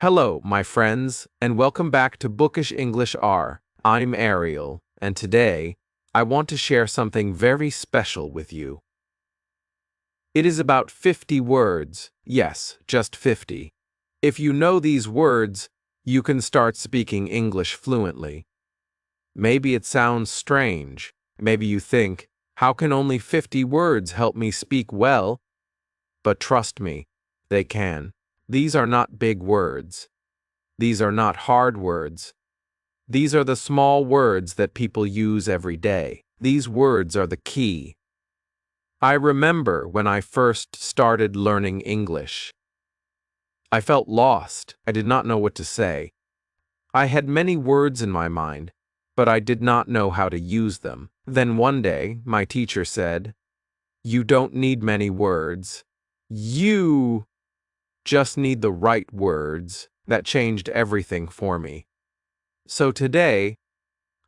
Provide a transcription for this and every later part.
Hello, my friends, and welcome back to Bookish English R. I'm Ariel, and today I want to share something very special with you. It is about 50 words. Yes, just 50. If you know these words, you can start speaking English fluently. Maybe it sounds strange. Maybe you think, how can only 50 words help me speak well? But trust me, they can. These are not big words. These are not hard words. These are the small words that people use every day. These words are the key. I remember when I first started learning English. I felt lost. I did not know what to say. I had many words in my mind, but I did not know how to use them. Then one day, my teacher said, "You don't need many words. You just need the right words." That changed everything for me. So today,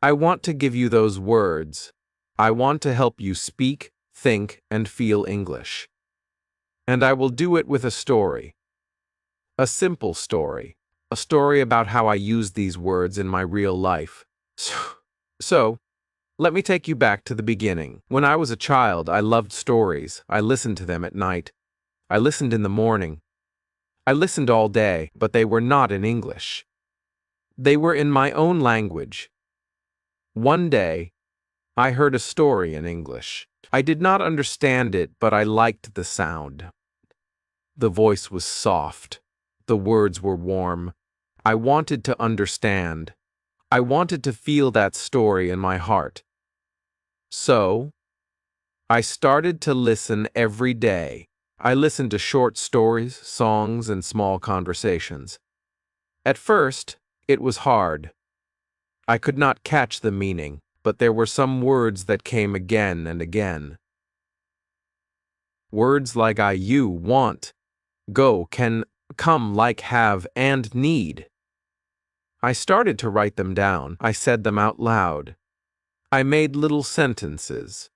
I want to give you those words. I want to help you speak, think, and feel English. And I will do it with a story. A simple story. A story about how I use these words in my real life. So, let me take you back to the beginning. When I was a child, I loved stories. I listened to them at night. I listened in the morning. I listened all day, but they were not in English. They were in my own language. One day, I heard a story in English. I did not understand it, but I liked the sound. The voice was soft. The words were warm. I wanted to understand. I wanted to feel that story in my heart. So, I started to listen every day. I listened to short stories, songs, and small conversations. At first, it was hard. I could not catch the meaning, but there were some words that came again and again. Words like I, you, want, go, can, come, like, have, and need. I started to write them down. I said them out loud. I made little sentences.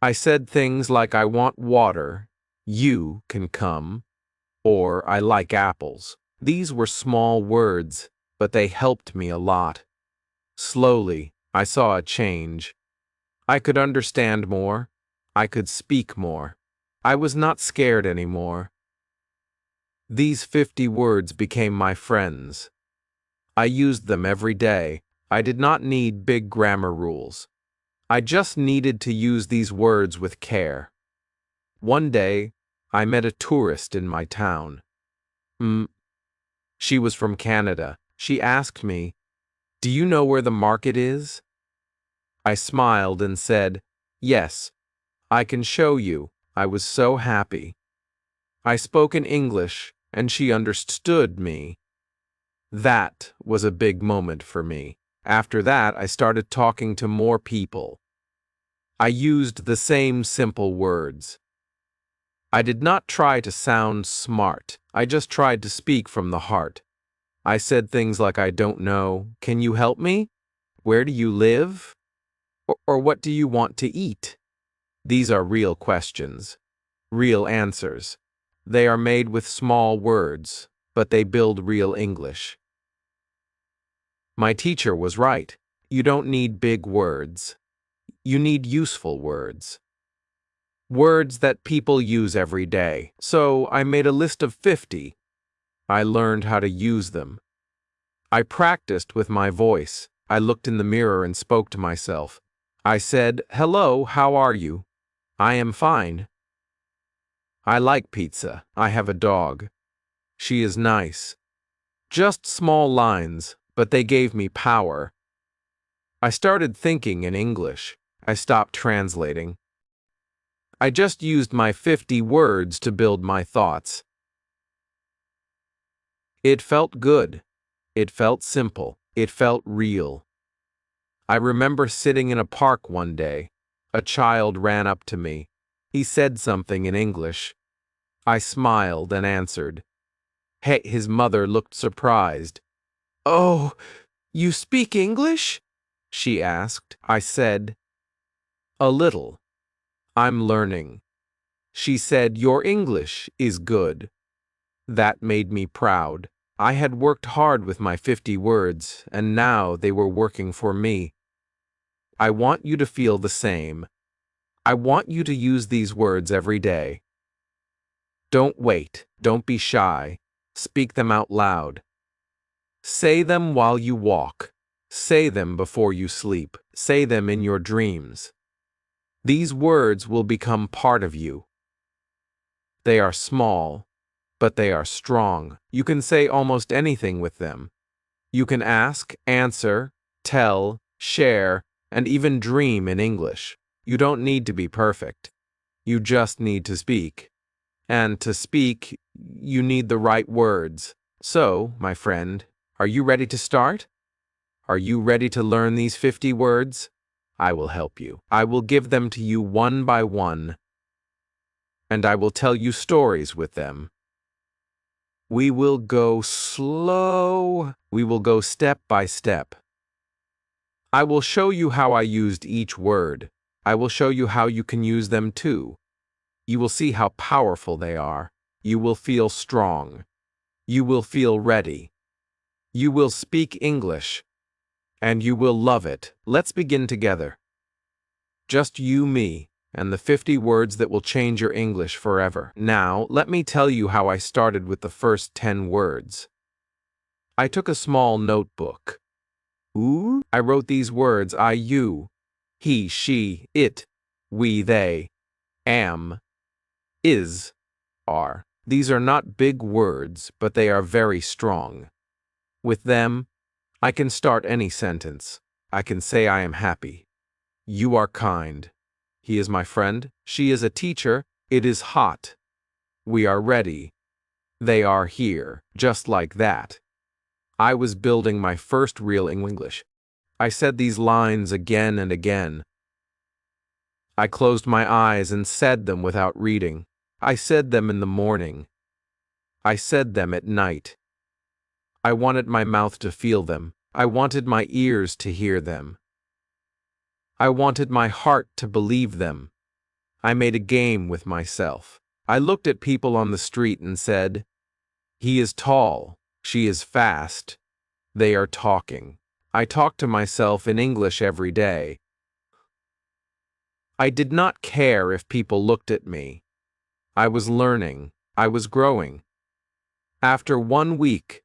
I said things like I want water, you can come, or I like apples. These were small words, but they helped me a lot. Slowly, I saw a change. I could understand more. I could speak more. I was not scared anymore. These 50 words became my friends. I used them every day. I did not need big grammar rules. I just needed to use these words with care. One day, I met a tourist in my town. She was from Canada. She asked me, "Do you know where the market is?" I smiled and said, "Yes, I can show you." I was so happy. I spoke in English, and she understood me. That was a big moment for me. After that, I started talking to more people. I used the same simple words. I did not try to sound smart. I just tried to speak from the heart. I said things like, "I don't know. Can you help me? Where do you live? Or what do you want to eat?" These are real questions, real answers. They are made with small words, but they build real English. My teacher was right. You don't need big words. You need useful words. Words that people use every day. So I made a list of 50. I learned how to use them. I practiced with my voice. I looked in the mirror and spoke to myself. I said, "Hello, how are you?" "I am fine." "I like pizza." "I have a dog." "She is nice." Just small lines, but they gave me power. I started thinking in English. I stopped translating. I just used my 50 words to build my thoughts. It felt good. It felt simple. It felt real. I remember sitting in a park one day. A child ran up to me. He said something in English. I smiled and answered. Hey, his mother looked surprised. "Oh, you speak English?" she asked. I said, "A little. I'm learning." She said, "Your English is good." That made me proud. I had worked hard with my 50 words, and now they were working for me. I want you to feel the same. I want you to use these words every day. Don't wait. Don't be shy. Speak them out loud. Say them while you walk. Say them before you sleep. Say them in your dreams. These words will become part of you. They are small, but they are strong. You can say almost anything with them. You can ask, answer, tell, share, and even dream in English. You don't need to be perfect. You just need to speak. And to speak, you need the right words. So, my friend, are you ready to start? Are you ready to learn these 50 words? I will help you. I will give them to you one by one, and I will tell you stories with them. We will go slow. We will go step by step. I will show you how I used each word. I will show you how you can use them too. You will see how powerful they are. You will feel strong. You will feel ready. You will speak English, and you will love it. Let's begin together. Just you, me, and the 50 words that will change your English forever. Now, let me tell you how I started with the first 10 words. I took a small notebook. I wrote these words: I, you, he, she, it, we, they, am, is, are. These are not big words, but they are very strong. With them, I can start any sentence. I can say I am happy. You are kind. He is my friend. She is a teacher. It is hot. We are ready. They are here. Just like that. I was building my first real English. I said these lines again and again. I closed my eyes and said them without reading. I said them in the morning. I said them at night. I wanted my mouth to feel them. I wanted my ears to hear them. I wanted my heart to believe them. I made a game with myself. I looked at people on the street and said, he is tall, she is fast, they are talking. I talked to myself in English every day. I did not care if people looked at me. I was learning. I was growing. After 1 week,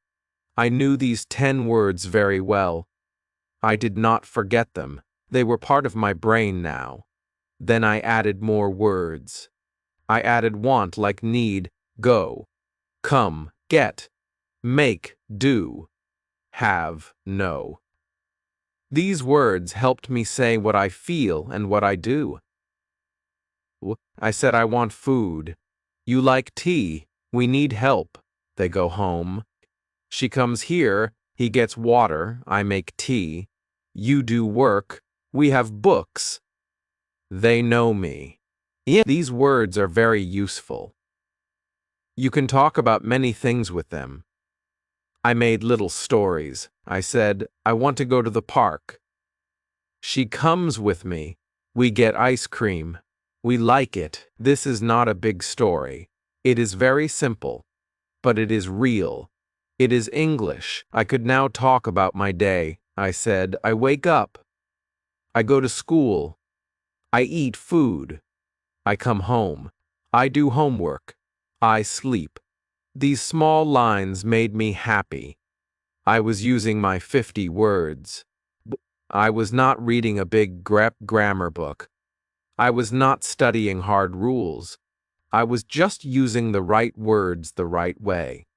I knew these 10 words very well. I did not forget them. They were part of my brain now. Then I added more words. I added want like need, go, come, get, make, do, have, know. These words helped me say what I feel and what I do. I said I want food. You like tea. We need help. They go home. She comes here. He gets water. I make tea. You do work. We have books. They know me. These words are very useful. You can talk about many things with them. I made little stories. I said, I want to go to the park. She comes with me. We get ice cream. We like it. This is not a big story. It is very simple, but it is real. It is English. I could now talk about my day. I said, I wake up. I go to school. I eat food. I come home. I do homework. I sleep. These small lines made me happy. I was using my 50 words. I was not reading a big grammar book. I was not studying hard rules. I was just using the right words the right way.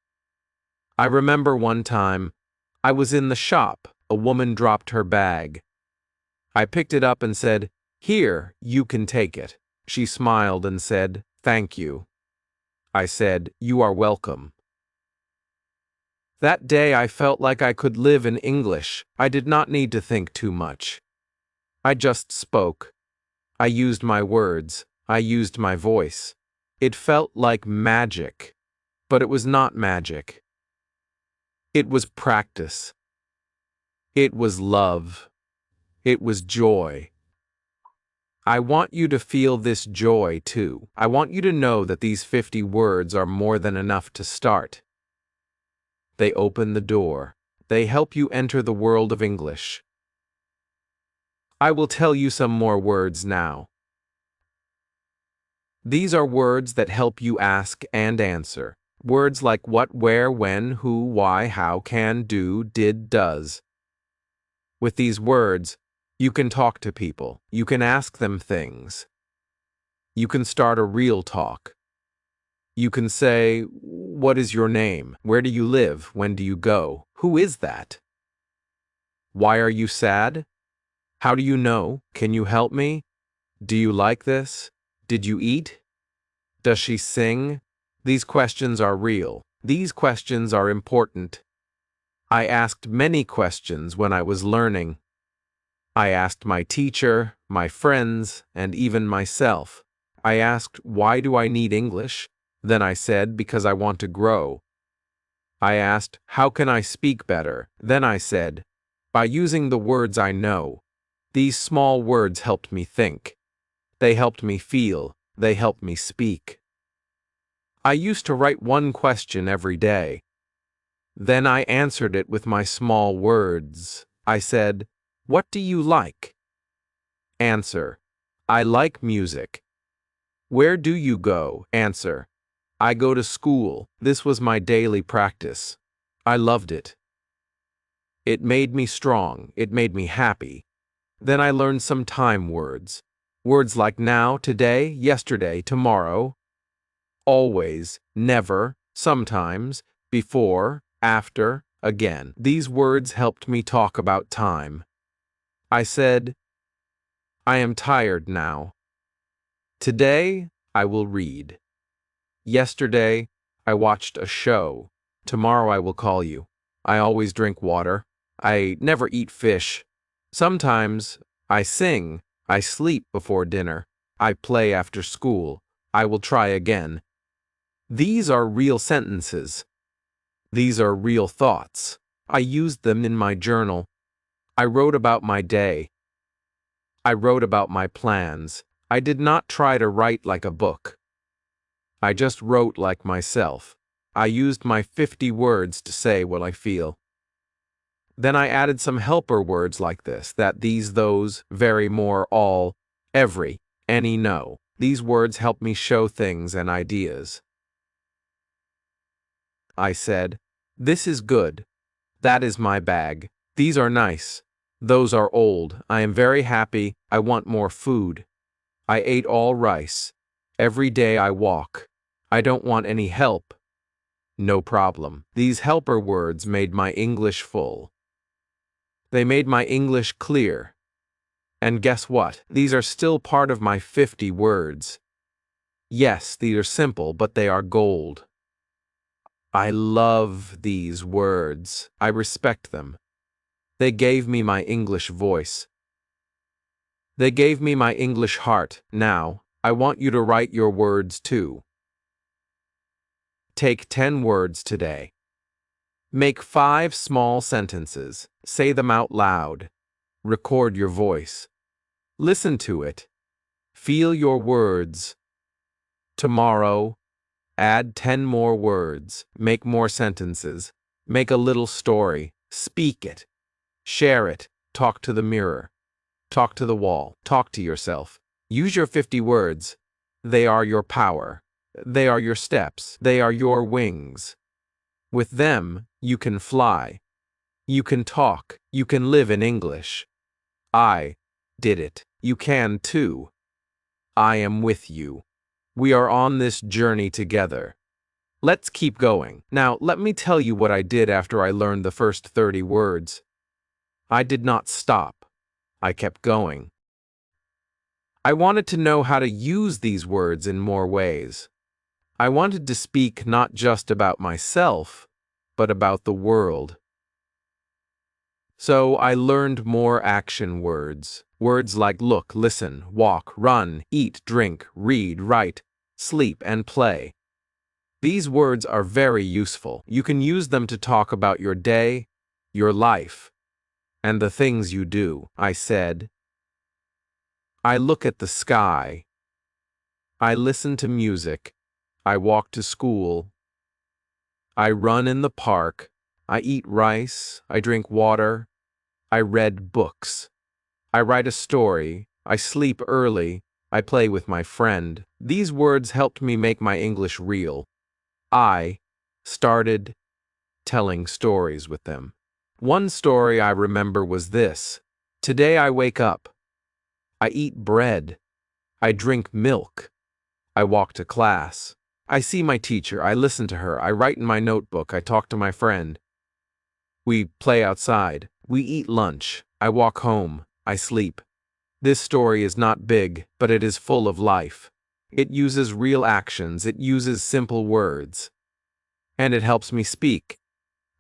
I remember one time, I was in the shop. A woman dropped her bag. I picked it up and said, here, you can take it. She smiled and said, thank you. I said, you are welcome. That day I felt like I could live in English. I did not need to think too much. I just spoke. I used my words. I used my voice. It felt like magic, but it was not magic. It was practice. It was love. It was joy. I want you to feel this joy too. I want you to know that these 50 words are more than enough to start. They open the door. They help you enter the world of English. I will tell you some more words now. These are words that help you ask and answer. Words like what, where, when, who, why, how, can, do, did, does. With these words, you can talk to people. You can ask them things. You can start a real talk. You can say, what is your name? Where do you live? When do you go? Who is that? Why are you sad? How do you know? Can you help me? Do you like this? Did you eat? Does she sing? These questions are real. These questions are important. I asked many questions when I was learning. I asked my teacher, my friends, and even myself. I asked, why do I need English? Then I said, because I want to grow. I asked, how can I speak better? Then I said, by using the words I know. These small words helped me think. They helped me feel. They helped me speak. I used to write one question every day. Then I answered it with my small words. I said, what do you like? Answer, I like music. Where do you go? Answer, I go to school. This was my daily practice. I loved it. It made me strong. It made me happy. Then I learned some time words. Words like now, today, yesterday, tomorrow, always, never, sometimes, before, after, again. These words helped me talk about time. I said, I am tired now. Today, I will read. Yesterday, I watched a show. Tomorrow I will call you. I always drink water. I never eat fish. Sometimes I sing. I sleep before dinner. I play after school. I will try again. These are real sentences. These are real thoughts. I used them in my journal. I wrote about my day. I wrote about my plans. I did not try to write like a book. I just wrote like myself. I used my 50 words to say what I feel. Then I added some helper words like this, that, these, those, very, more, all, every, any, no. These words help me show things and ideas. I said, this is good. That is my bag. These are nice. Those are old. I am very happy. I want more food. I ate all rice. Every day I walk. I don't want any help. No problem. These helper words made my English full. They made my English clear. And guess what? These are still part of my 50 words. Yes, these are simple, but they are gold. I love these words. I respect them. They gave me my English voice. They gave me my English heart. Now, I want you to write your words too. Take 10 words today. Make 5 small sentences. Say them out loud. Record your voice. Listen to it. Feel your words. Tomorrow, add 10 more words. Make more sentences. Make a little story. Speak it. Share it. Talk to the mirror. Talk to the wall. Talk to yourself. Use your 50 words. They are your power. They are your steps. They are your wings. With them, you can fly. You can talk. You can live in English. I did it. You can too. I am with you. We are on this journey together. Let's keep going. Now, let me tell you what I did after I learned the first 30 words. I did not stop. I kept going. I wanted to know how to use these words in more ways. I wanted to speak not just about myself, but about the world. So I learned more action words. Words like look, listen, walk, run, eat, drink, read, write, sleep, and play. These words are very useful. You can use them to talk about your day, your life, and the things you do. I said, I look at the sky. I listen to music. I walk to school. I run in the park. I eat rice, I drink water, I read books. I write a story, I sleep early, I play with my friend. These words helped me make my English real. I started telling stories with them. One story I remember was this. Today I wake up. I eat bread. I drink milk. I walk to class. I see my teacher. I listen to her. I write in my notebook. I talk to my friend. We play outside. We eat lunch. I walk home. I sleep. This story is not big, but it is full of life. It uses real actions. It uses simple words. And it helps me speak.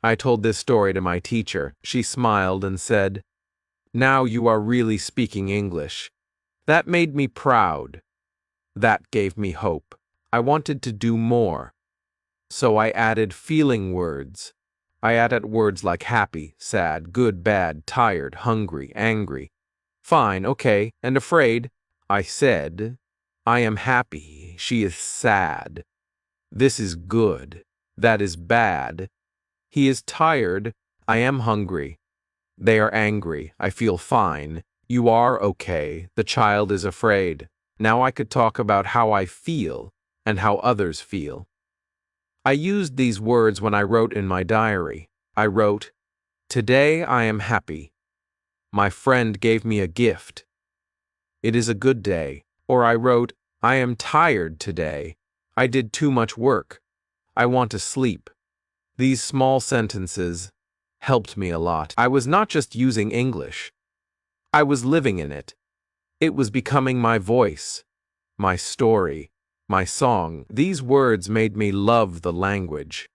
I told this story to my teacher. She smiled and said, "Now you are really speaking English." That made me proud. That gave me hope. I wanted to do more. So I added feeling words. I added words like happy, sad, good, bad, tired, hungry, angry. Fine, okay, and afraid. I said, I am happy. She is sad. This is good. That is bad. He is tired. I am hungry. They are angry. I feel fine. You are okay. The child is afraid. Now I could talk about how I feel and how others feel. I used these words when I wrote in my diary. I wrote, "Today I am happy. My friend gave me a gift. It is a good day." Or I wrote, "I am tired today. I did too much work. I want to sleep." These small sentences helped me a lot. I was not just using English. I was living in it. It was becoming my voice, my story, my song. These words made me love the language.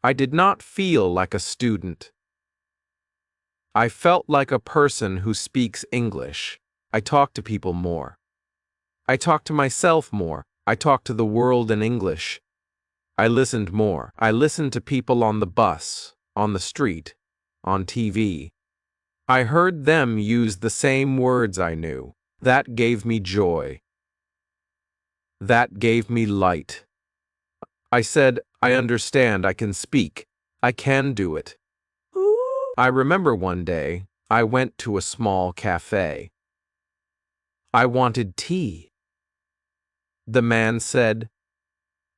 I did not feel like a student. I felt like a person who speaks English. I talk to people more. I talk to myself more. I talk to the world in English. I listened more. I listened to people on the bus, on the street, on TV. I heard them use the same words I knew. That gave me joy. That gave me light. I said, I understand, I can speak. I can do it. I remember one day, I went to a small cafe. I wanted tea. The man said,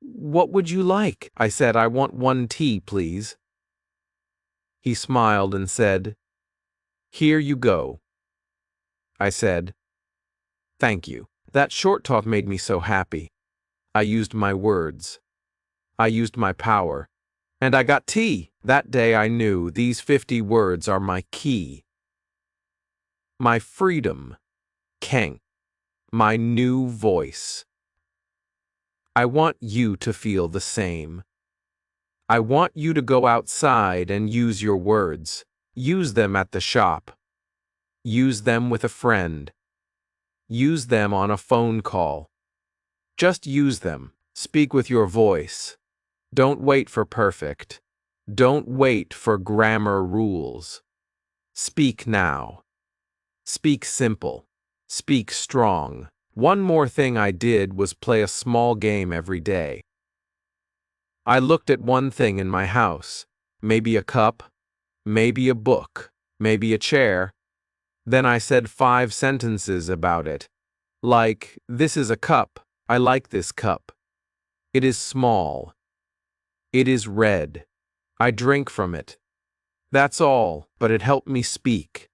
"What would you like?" I said, "I want one tea, please." He smiled and said, "Here you go." I said, "Thank you." That short talk made me so happy. I used my words. I used my power. And I got tea. That day I knew these 50 words are my key. My freedom. King. My new voice. I want you to feel the same. I want you to go outside and use your words. Use them at the shop. Use them with a friend. Use them on a phone call. Just use them. Speak with your voice. Don't wait for perfect. Don't wait for grammar rules. Speak now. Speak simple. Speak strong. One more thing I did was play a small game every day. I looked at one thing in my house. Maybe a cup, maybe a book, maybe a chair. Then I said 5 sentences about it. Like, this is a cup. I like this cup. It is small. It is red. I drink from it. That's all, but it helped me speak.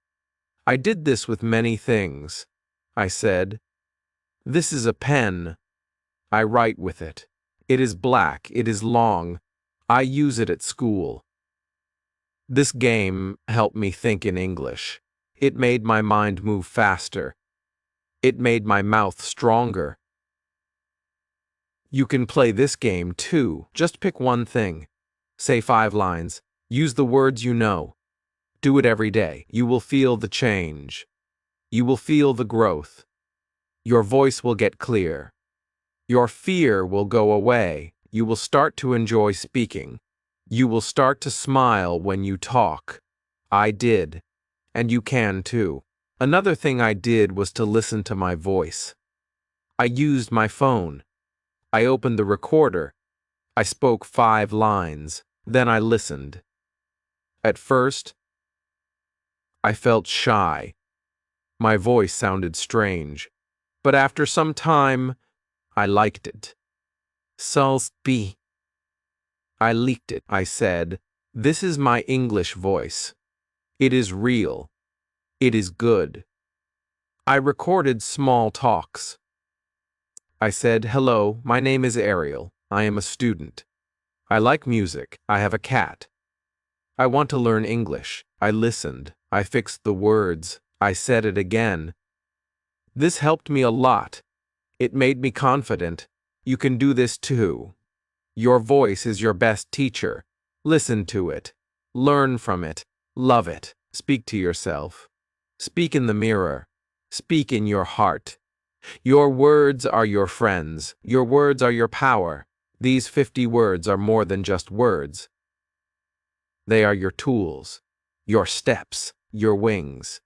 I did this with many things. I said, "This is a pen. I write with it. It is black. It is long. I use it at school." This game helped me think in English. It made my mind move faster. It made my mouth stronger. You can play this game too. Just pick one thing. Say 5 lines. Use the words you know. Do it every day. You will feel the change. You will feel the growth. Your voice will get clear. Your fear will go away. You will start to enjoy speaking. You will start to smile when you talk. I did. And you can too. Another thing I did was to listen to my voice. I used my phone. I opened the recorder. I spoke 5 lines. Then I listened. At first, I felt shy. My voice sounded strange. But after some time, I liked it. Salsby. I leaked it. I said, "This is my English voice. It is real. It is good." I recorded small talks. I said, "Hello, my name is Ariel. I am a student. I like music. I have a cat. I want to learn English." I listened. I fixed the words. I said it again. This helped me a lot. It made me confident. You can do this too. Your voice is your best teacher. Listen to it. Learn from it. Love it. Speak to yourself. Speak in the mirror. Speak in your heart. Your words are your friends. Your words are your power. These 50 words are more than just words. They are your tools, your steps, your wings.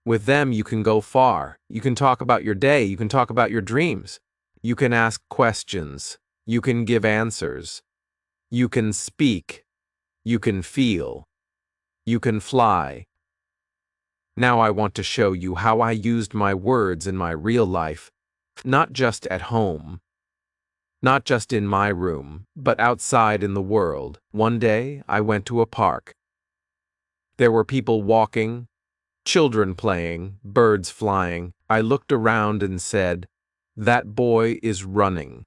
With them, you can go far. You can talk about your day. You can talk about your dreams. You can ask questions. You can give answers. You can speak. You can feel. You can fly. Now I want to show you how I used my words in my real life, not just at home, not just in my room, but outside in the world. One day, I went to a park. There were people walking, children playing, birds flying. I looked around and said, "That boy is running.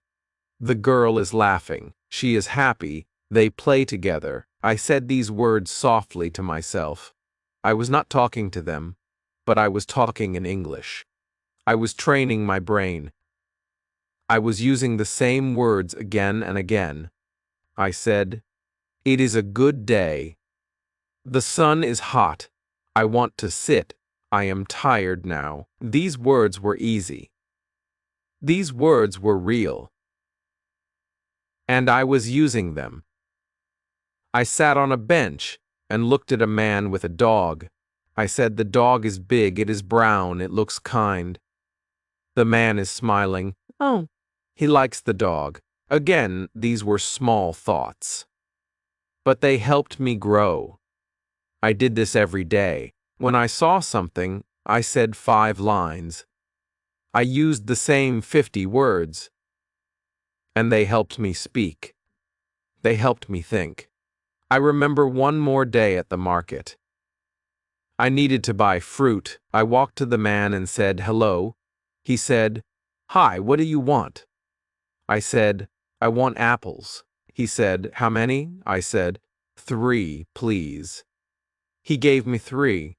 The girl is laughing. She is happy. They play together." I said these words softly to myself. I was not talking to them, but I was talking in English. I was training my brain. I was using the same words again and again. I said, "It is a good day. The sun is hot. I want to sit. I am tired now." These words were easy. These words were real. And I was using them. I sat on a bench and looked at a man with a dog. I said, "The dog is big, it is brown, it looks kind." The man is smiling. Oh, he likes the dog. Again, these were small thoughts. But they helped me grow. I did this every day. When I saw something, I said 5 lines. I used the same 50 words. And they helped me speak. They helped me think. I remember one more day at the market. I needed to buy fruit. I walked to the man and said, "Hello." He said, "Hi, what do you want?" I said, "I want apples." He said, "How many?" I said, "3, please." He gave me 3.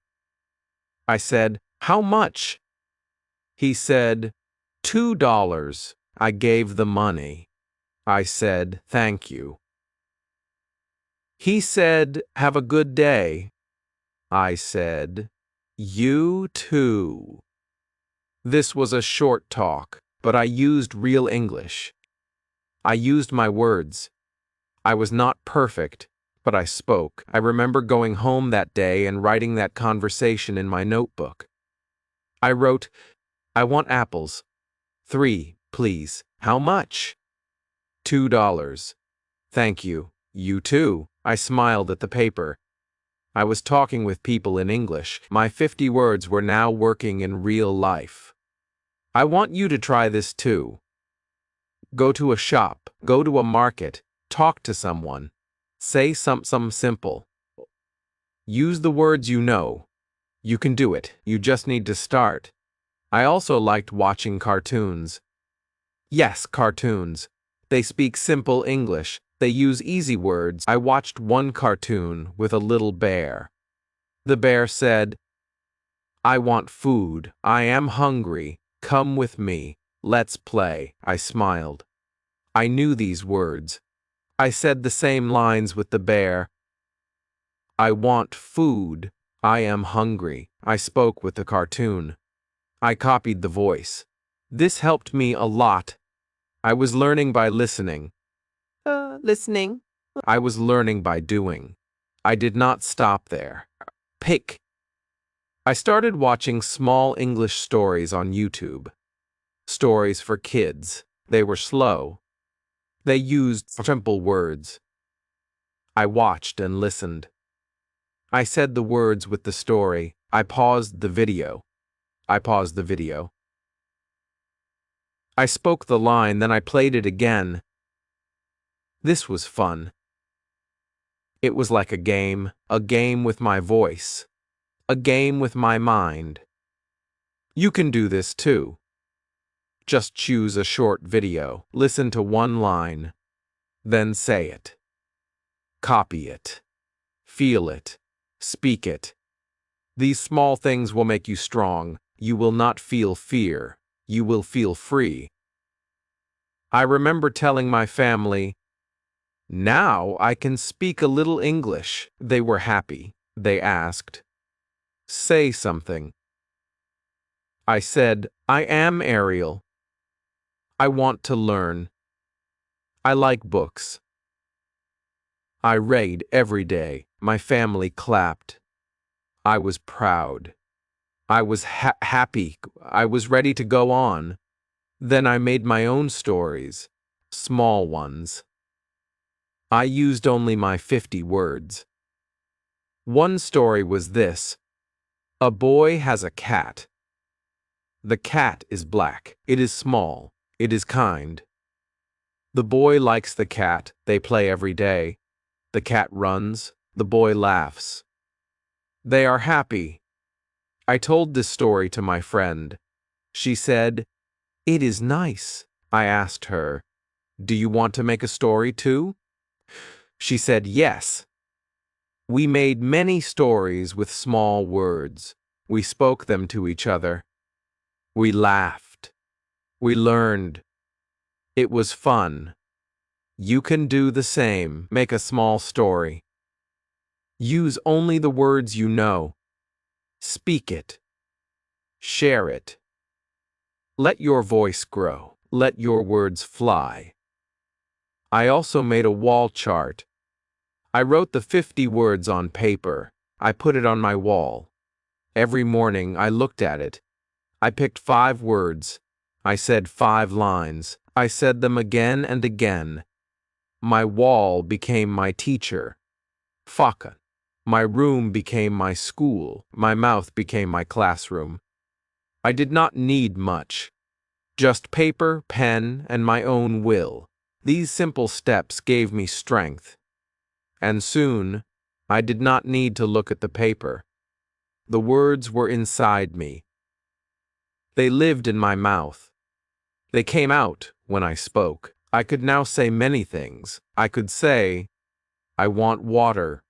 I said, "How much?" He said, $2. I gave the money. I said, "Thank you." He said, "Have a good day." I said, "You too." This was a short talk, but I used real English. I used my words. I was not perfect, but I spoke. I remember going home that day and writing that conversation in my notebook. I wrote, "I want apples. 3, please. How much?" $2. Thank you. You too. I smiled at the paper. I was talking with people in English. My 50 words were now working in real life. I want you to try this too. Go to a shop, go to a market, talk to someone. Say something simple. Use the words you know. You can do it. You just need to start. I also liked watching cartoons. Yes, cartoons. They speak simple English. They use easy words. I watched one cartoon with a little bear. The bear said, "I want food. I am hungry. Come with me. Let's play." I smiled. I knew these words. I said the same lines with the bear. "I want food. I am hungry." I spoke with the cartoon. I copied the voice. This helped me a lot. I was learning by listening. Listening. I was learning by doing. I did not stop there. Pick. I started watching small English stories on YouTube. Stories for kids. They were slow. They used simple words. I watched and listened. I said the words with the story. I paused the video. I paused the video. I spoke the line, then I played it again. This was fun. It was like a game with my voice, a game with my mind. You can do this too. Just choose a short video, listen to one line, then say it. Copy it. Feel it. Speak it. These small things will make you strong. You will not feel fear. You will feel free. I remember telling my family, "Now I can speak a little English." They were happy. They asked, "Say something." I said, "I am Ariel. I want to learn. I like books. I read every day." My family clapped. I was proud. I was happy. I was ready to go on. Then I made my own stories, small ones. I used only my 50 words. One story was this: a boy has a cat. The cat is black. It is small. It is kind. The boy likes the cat. They play every day. The cat runs. The boy laughs. They are happy. I told this story to my friend. She said, "It is nice." I asked her, "Do you want to make a story too?" She said yes. We made many stories with small words. We spoke them to each other. We laughed. We learned. It was fun. You can do the same. Make a small story. Use only the words you know. Speak it. Share it. Let your voice grow. Let your words fly. I also made a wall chart. I wrote the 50 words on paper. I put it on my wall. Every morning I looked at it. I picked 5 words. I said 5 lines. I said them again and again. My wall became my teacher. Faka. My room became my school. My mouth became my classroom. I did not need much. Just paper, pen, and my own will. These simple steps gave me strength. And soon, I did not need to look at the paper. The words were inside me. They lived in my mouth. They came out when I spoke. I could now say many things. I could say, "I want water.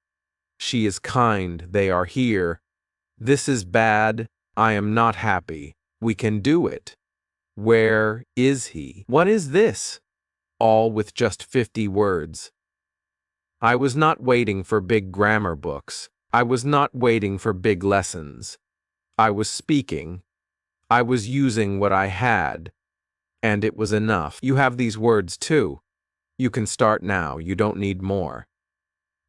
She is kind. They are here. This is bad. I am not happy. We can do it. Where is he? What is this?" All with just 50 words. I was not waiting for big grammar books. I was not waiting for big lessons. I was speaking. I was using what I had. And it was enough. You have these words too. You can start now. You don't need more.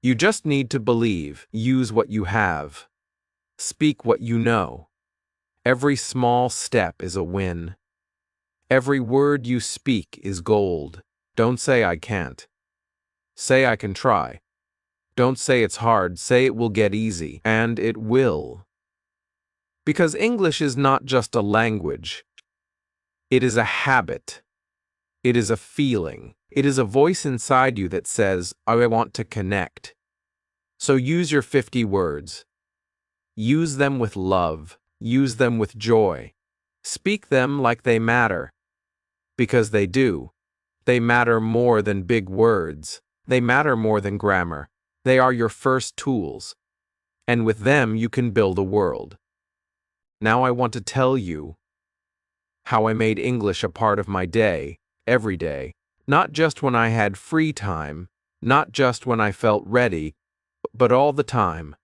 You just need to believe. Use what you have. Speak what you know. Every small step is a win. Every word you speak is gold. Don't say I can't. Say I can try. Don't say it's hard. Say it will get easy. And it will. Because English is not just a language. It is a habit. It is a feeling. It is a voice inside you that says, "I want to connect." So use your 50 words. Use them with love. Use them with joy. Speak them like they matter. Because they do. They matter more than big words. They matter more than grammar. They are your first tools. And with them you can build a world. Now I want to tell you how I made English a part of my day, every day. Not just when I had free time, not just when I felt ready, but all the time.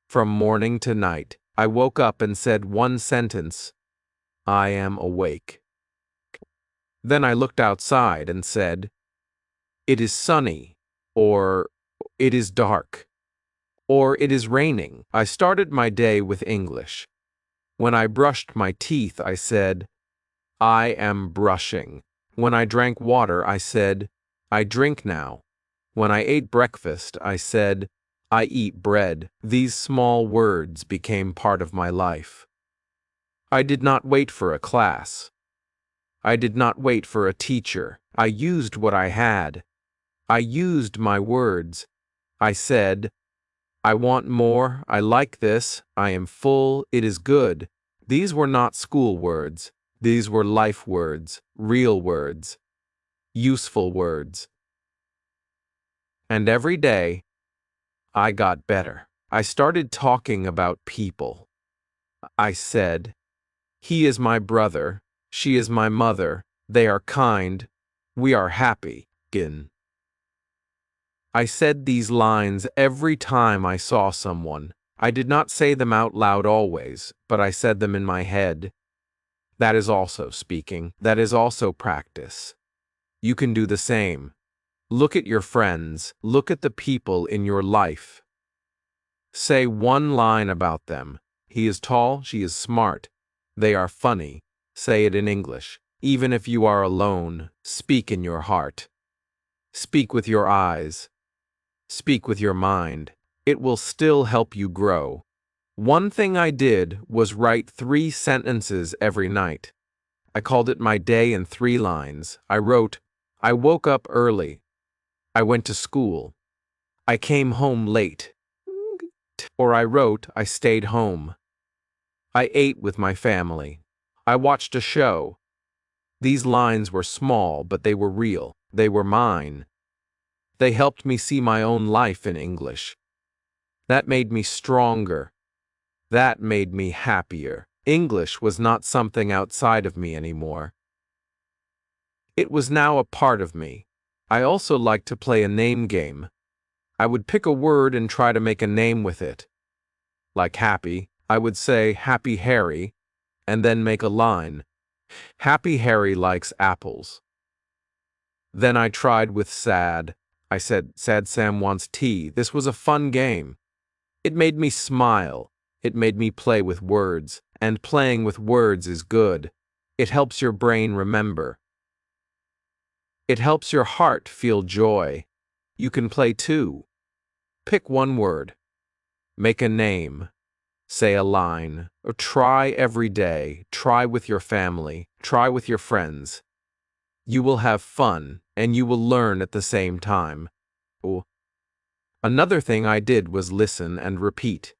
From morning to night, I woke up and said one sentence: "I am awake." Then I looked outside and said, "It is sunny," or "It is dark," or "It is raining." I started my day with English. When I brushed my teeth, I said, "I am brushing." When I drank water, I said, "I drink now." When I ate breakfast, I said, I eat bread. These small words became part of my life. I did not wait for a class. I did not wait for a teacher. I used what I had. I used my words. I said, I want more. I like this. I am full. It is good. These were not school words. These were life words, real words, useful words. And every day, I got better. I started talking about people. I said, he is my brother. She is my mother. They are kind. We are happy. I said these lines every time I saw someone. I did not say them out loud always, but I said them in my head. That is also speaking. That is also practice. You can do the same. Look at your friends. Look at the people in your life. Say one line about them. He is tall, she is smart. They are funny. Say it in English. Even if you are alone, speak in your heart. Speak with your eyes. Speak with your mind. It will still help you grow. One thing I did was write 3 sentences every night. I called it my day in 3 lines. I wrote, I woke up early. I went to school. I came home late. Or I wrote, I stayed home. I ate with my family. I watched a show. These lines were small, but they were real. They were mine. They helped me see my own life in English. That made me stronger. That made me happier. English was not something outside of me anymore. It was now a part of me. I also liked to play a name game. I would pick a word and try to make a name with it. Like happy, I would say Happy Harry, and then make a line. Happy Harry likes apples. Then I tried with sad. I said, Sad Sam wants tea. This was a fun game. It made me smile. It made me play with words, and playing with words is good. It helps your brain remember. It helps your heart feel joy. You can play too. Pick one word. Make a name. Say a line. Or try every day. Try with your family. Try with your friends. You will have fun, and you will learn at the same time. Another thing I did was listen and repeat.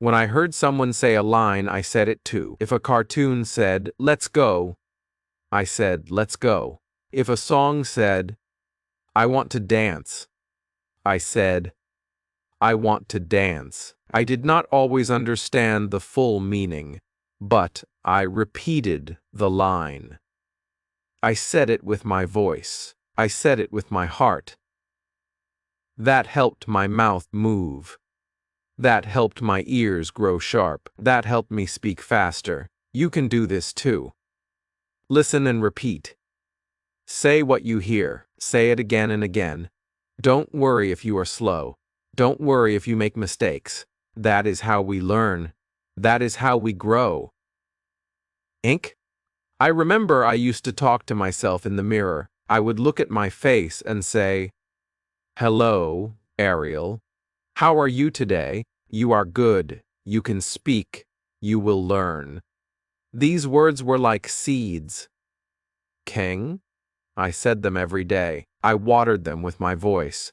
When I heard someone say a line, I said it too. If a cartoon said, let's go, I said, let's go. If a song said, I want to dance, I said, I want to dance. I did not always understand the full meaning, but I repeated the line. I said it with my voice. I said it with my heart. That helped my mouth move. That helped my ears grow sharp. That helped me speak faster. You can do this too. Listen and repeat. Say what you hear. Say it again and again. Don't worry if you are slow. Don't worry if you make mistakes. That is how we learn. That is how we grow. Ink? I remember I used to talk to myself in the mirror. I would look at my face and say, Hello, Ariel. How are you today? You are good. You can speak. You will learn. These words were like seeds. King? I said them every day. I watered them with my voice.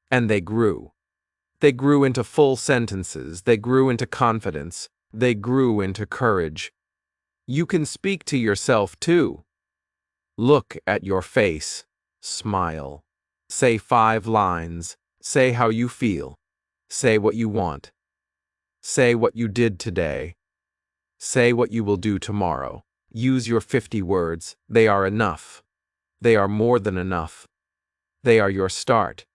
And they grew. They grew into full sentences. They grew into confidence. They grew into courage. You can speak to yourself too. Look at your face. Smile. Say 5 lines. Say how you feel. Say what you want. Say what you did today. Say what you will do tomorrow. Use your 50 words. They are enough. They are more than enough. They are your start.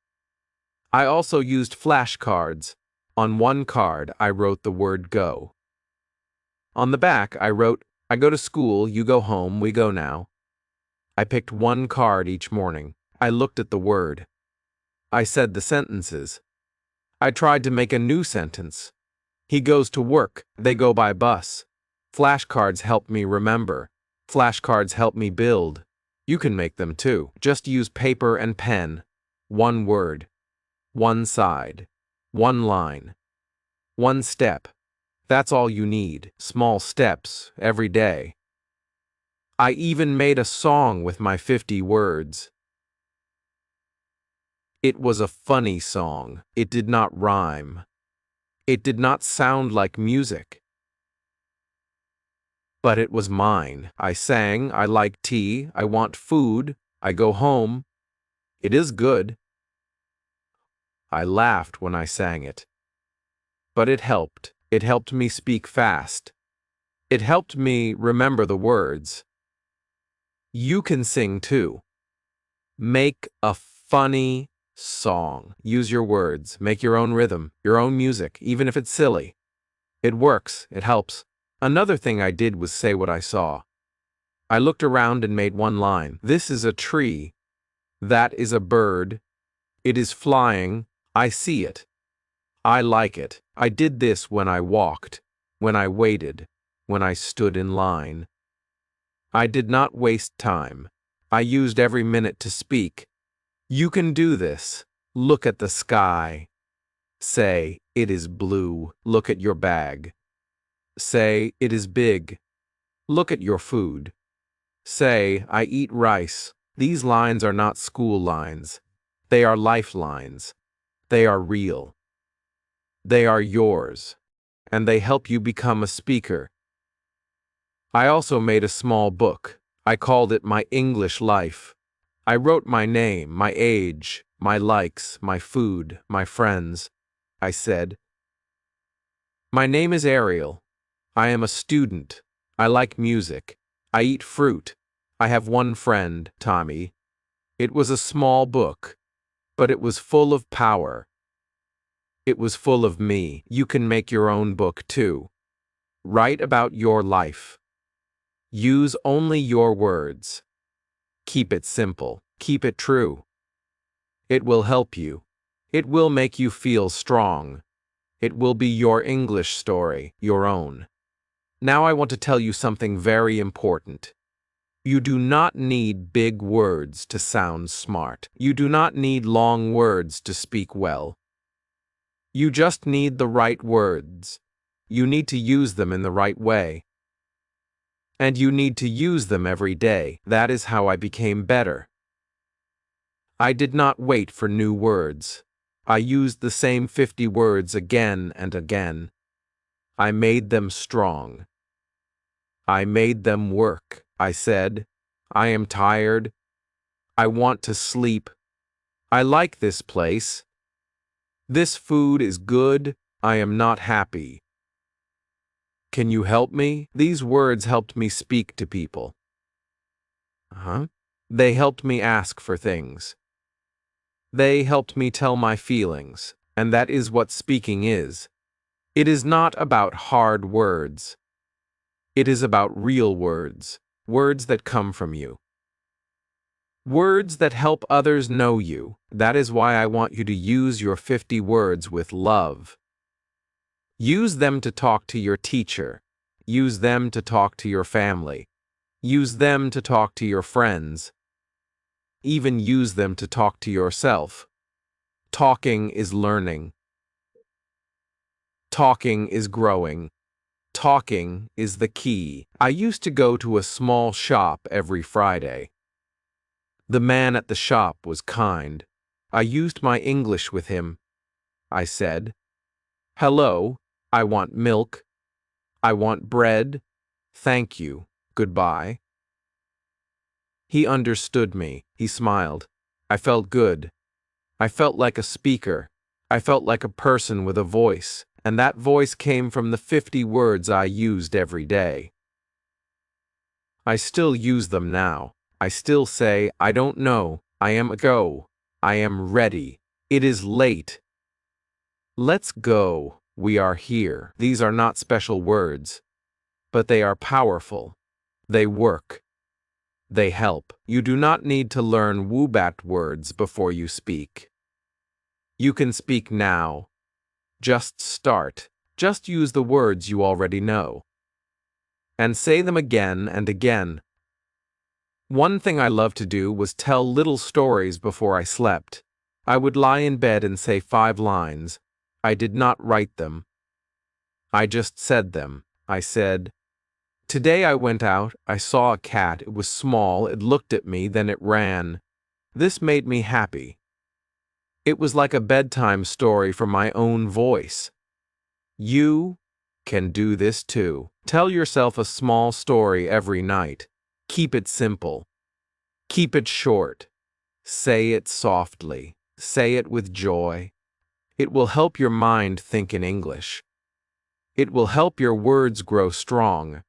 I also used flashcards. On one card, I wrote the word go. On the back, I wrote, I go to school, you go home, we go now. I picked one card each morning. I looked at the word. I said the sentences. I tried to make a new sentence. He goes to work, they go by bus. Flashcards help me remember. Flashcards help me build. You can make them too. Just use paper and pen. One word. One side. One line. One step. That's all you need. Small steps, every day. I even made a song with my 50 words. It was a funny song. It did not rhyme. It did not sound like music. But it was mine. I sang, I like tea, I want food, I go home. It is good. I laughed when I sang it. But it helped. It helped me speak fast. It helped me remember the words. You can sing too. Make a funny song. Use your words. Make your own rhythm, your own music, even if it's silly. It works. It helps. Another thing I did was say what I saw. I looked around and made one line. This is a tree. That is a bird. It is flying. I see it. I like it. I did this when I walked, when I waited, when I stood in line. I did not waste time. I used every minute to speak. You can do this. Look at the sky. Say, it is blue. Look at your bag. Say, it is big. Look at your food. Say, I eat rice. These lines are not school lines. They are lifelines. They are real. They are yours, and they help you become a speaker. I also made a small book. I called it My English Life. I wrote my name, my age, my likes, my food, my friends. I said, my name is Ariel. I am a student. I like music. I eat fruit. I have one friend, Tommy. It was a small book, but it was full of power. It was full of me. You can make your own book too. Write about your life. Use only your words. Keep it simple. Keep it true. It will help you. It will make you feel strong. It will be your English story, your own. Now I want to tell you something very important. You do not need big words to sound smart. You do not need long words to speak well. You just need the right words. You need to use them in the right way. And you need to use them every day. That is how I became better. I did not wait for new words. I used the same 50 words again and again. I made them strong. I made them work. I said, I am tired. I want to sleep. I like this place. This food is good. I am not happy. Can you help me? These words helped me speak to people. They helped me ask for things. They helped me tell my feelings, and that is what speaking is. It is not about hard words. It is about real words, words that come from you. Words that help others know you. That is why I want you to use your 50 words with love. Use them to talk to your teacher. Use them to talk to your family. Use them to talk to your friends. Even use them to talk to yourself. Talking is learning. Talking is growing. Talking is the key. I used to go to a small shop every Friday. The man at the shop was kind. I used my English with him. I said, hello, I want milk. I want bread. Thank you. Goodbye. He understood me. He smiled. I felt good. I felt like a speaker. I felt like a person with a voice, and that voice came from the 50 words I used every day. I still use them now. I still say, I don't know, I am a go, I am ready, it is late. Let's go, we are here. These are not special words, but they are powerful. They work. They help. You do not need to learn Woobat words before you speak. You can speak now. Just start. Just use the words you already know. And say them again and again. One thing I loved to do was tell little stories before I slept. I would lie in bed and say 5 lines. I did not write them. I just said them. I said, "Today I went out, I saw a cat, it was small, it looked at me, then it ran. This made me happy." It was like a bedtime story from my own voice. You can do this too. Tell yourself a small story every night. Keep it simple. Keep it short. Say it softly. Say it with joy. It will help your mind think in English. It will help your words grow strong.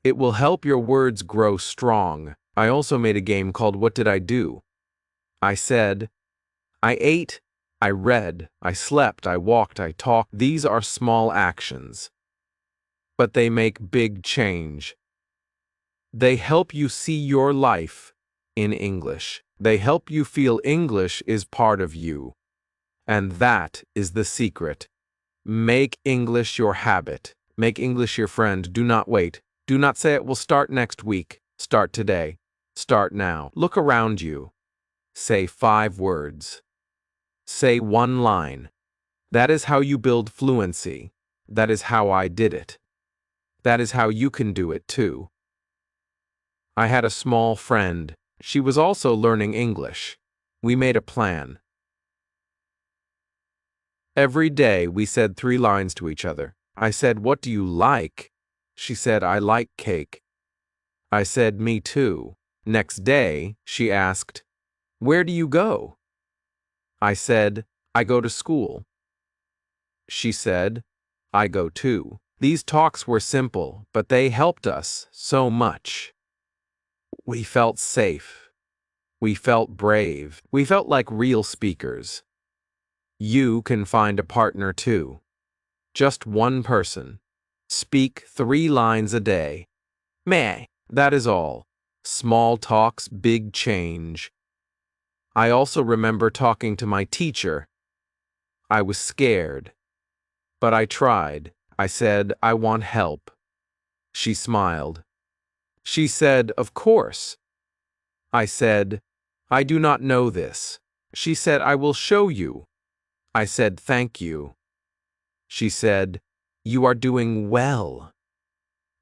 It will help your words grow strong. I also made a game called What Did I Do? I said, I ate, I read, I slept, I walked, I talked. These are small actions, but they make big change. They help you see your life in English. They help you feel English is part of you. And that is the secret. Make English your habit. Make English your friend. Do not wait. Do not say it will start next week. Start today. Start now. Look around you. Say 5 words. Say 1 line. That is how you build fluency. That is how I did it. That is how you can do it too. I had a small friend. She was also learning English. We made a plan. Every day we said 3 lines to each other. I said, "What do you like?" She said, "I like cake." I said, "Me too." Next day, she asked, "Where do you go?" I said, "I go to school." She said, "I go too." These talks were simple, but they helped us so much. We felt safe. We felt brave. We felt like real speakers. You can find a partner too. Just one person. Speak 3 lines a day. Meh. That is all. Small talks, big change. I also remember talking to my teacher. I was scared. But I tried. I said, "I want help." She smiled. She said, "Of course." I said, "I do not know this." She said, "I will show you." I said, "Thank you." She said, "You are doing well."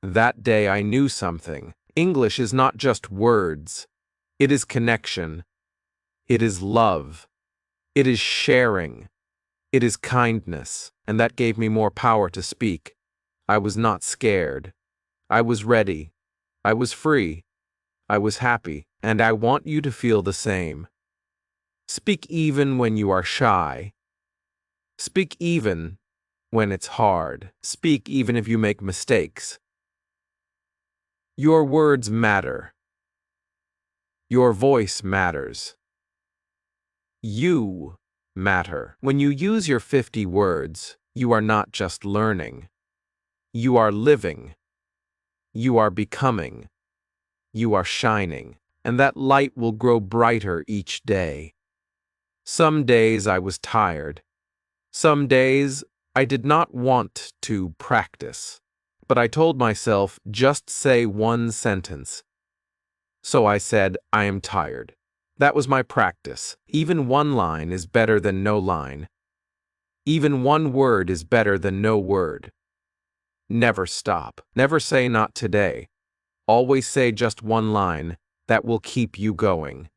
That day I knew something. English is not just words. It is connection. It is love. It is sharing. It is kindness. And that gave me more power to speak. I was not scared. I was ready. I was free. I was happy. And I want you to feel the same. Speak even when you are shy. Speak even when it's hard. Speak even if you make mistakes. Your words matter. Your voice matters. You matter. When you use your 50 words, you are not just learning. You are living. You are becoming. You are shining. And that light will grow brighter each day. Some days I was tired. Some days I did not want to practice. But I told myself, just say 1 sentence. So I said, "I am tired." That was my practice. Even 1 line is better than no line. Even 1 word is better than no word. Never stop. Never say not today. Always say just 1 line. That will keep you going.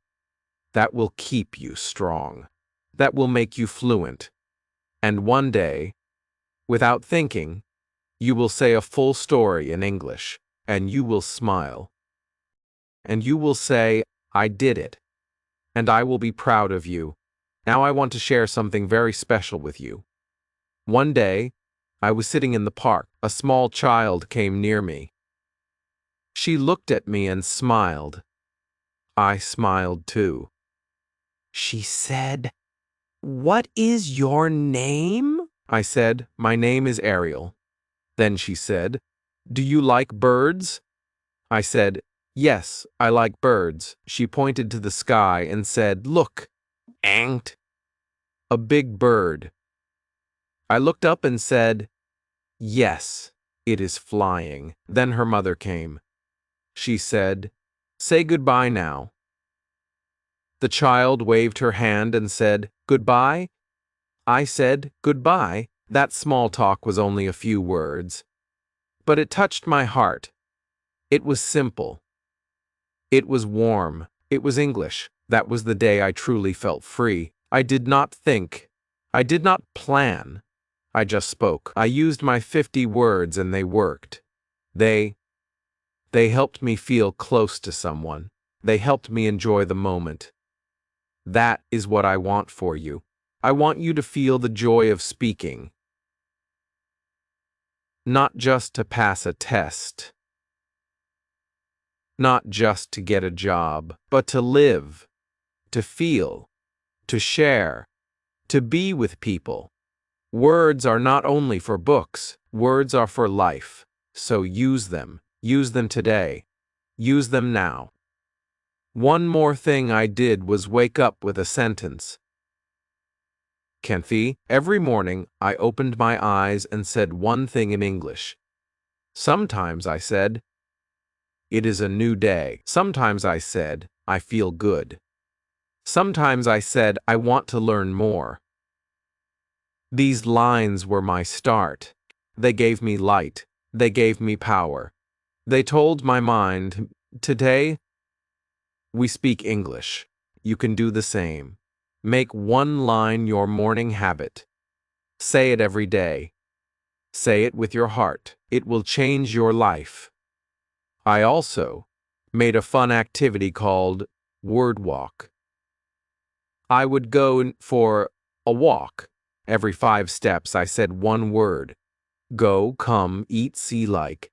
That will keep you strong. That will make you fluent. And one day, without thinking, you will say a full story in English, and you will smile. And you will say, "I did it." And I will be proud of you. Now I want to share something very special with you. One day, I was sitting in the park. A small child came near me. She looked at me and smiled. I smiled too. She said, "What is your name?" I said, "My name is Ariel." Then she said, "Do you like birds?" I said, "Yes, I like birds." She pointed to the sky and said, "Look, Ant, a big bird." I looked up and said, "Yes, it is flying." Then her mother came. She said, "Say goodbye now." The child waved her hand and said, "Goodbye." I said goodbye. That small talk was only a few words, but it touched my heart. It was simple. It was warm. It was English. That was the day I truly felt free. I did not think. I did not plan. I just spoke. I used my 50 words and they worked. They helped me feel close to someone. They helped me enjoy the moment. That is what I want for you. I want you to feel the joy of speaking. Not just to pass a test. Not just to get a job, but to live, to feel, to share, to be with people. Words are not only for books, words are for life. So use them. Use them today. Use them now. One more thing I did was wake up with a sentence. Kenfi, every morning I opened my eyes and said one thing in English. Sometimes I said, "It is a new day." Sometimes I said, "I feel good." Sometimes I said, "I want to learn more." These lines were my start. They gave me light. They gave me power. They told my mind, today we speak English. You can do the same. Make one line your morning habit. Say it every day. Say it with your heart. It will change your life. I also made a fun activity called Word Walk. I would go for a walk. Every 5 steps I said one word. Go, come, eat, see, like.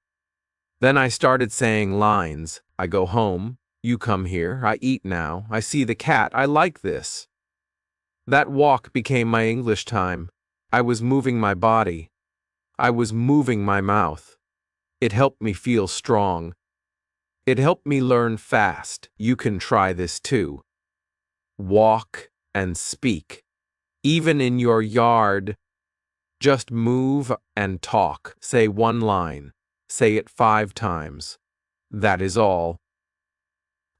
Then I started saying lines. I go home. You come here. I eat now. I see the cat. I like this. That walk became my English time. I was moving my body. I was moving my mouth. It helped me feel strong. It helped me learn fast. You can try this too. Walk and speak. Even in your yard, just move and talk. Say one line. Say it 5 times. That is all.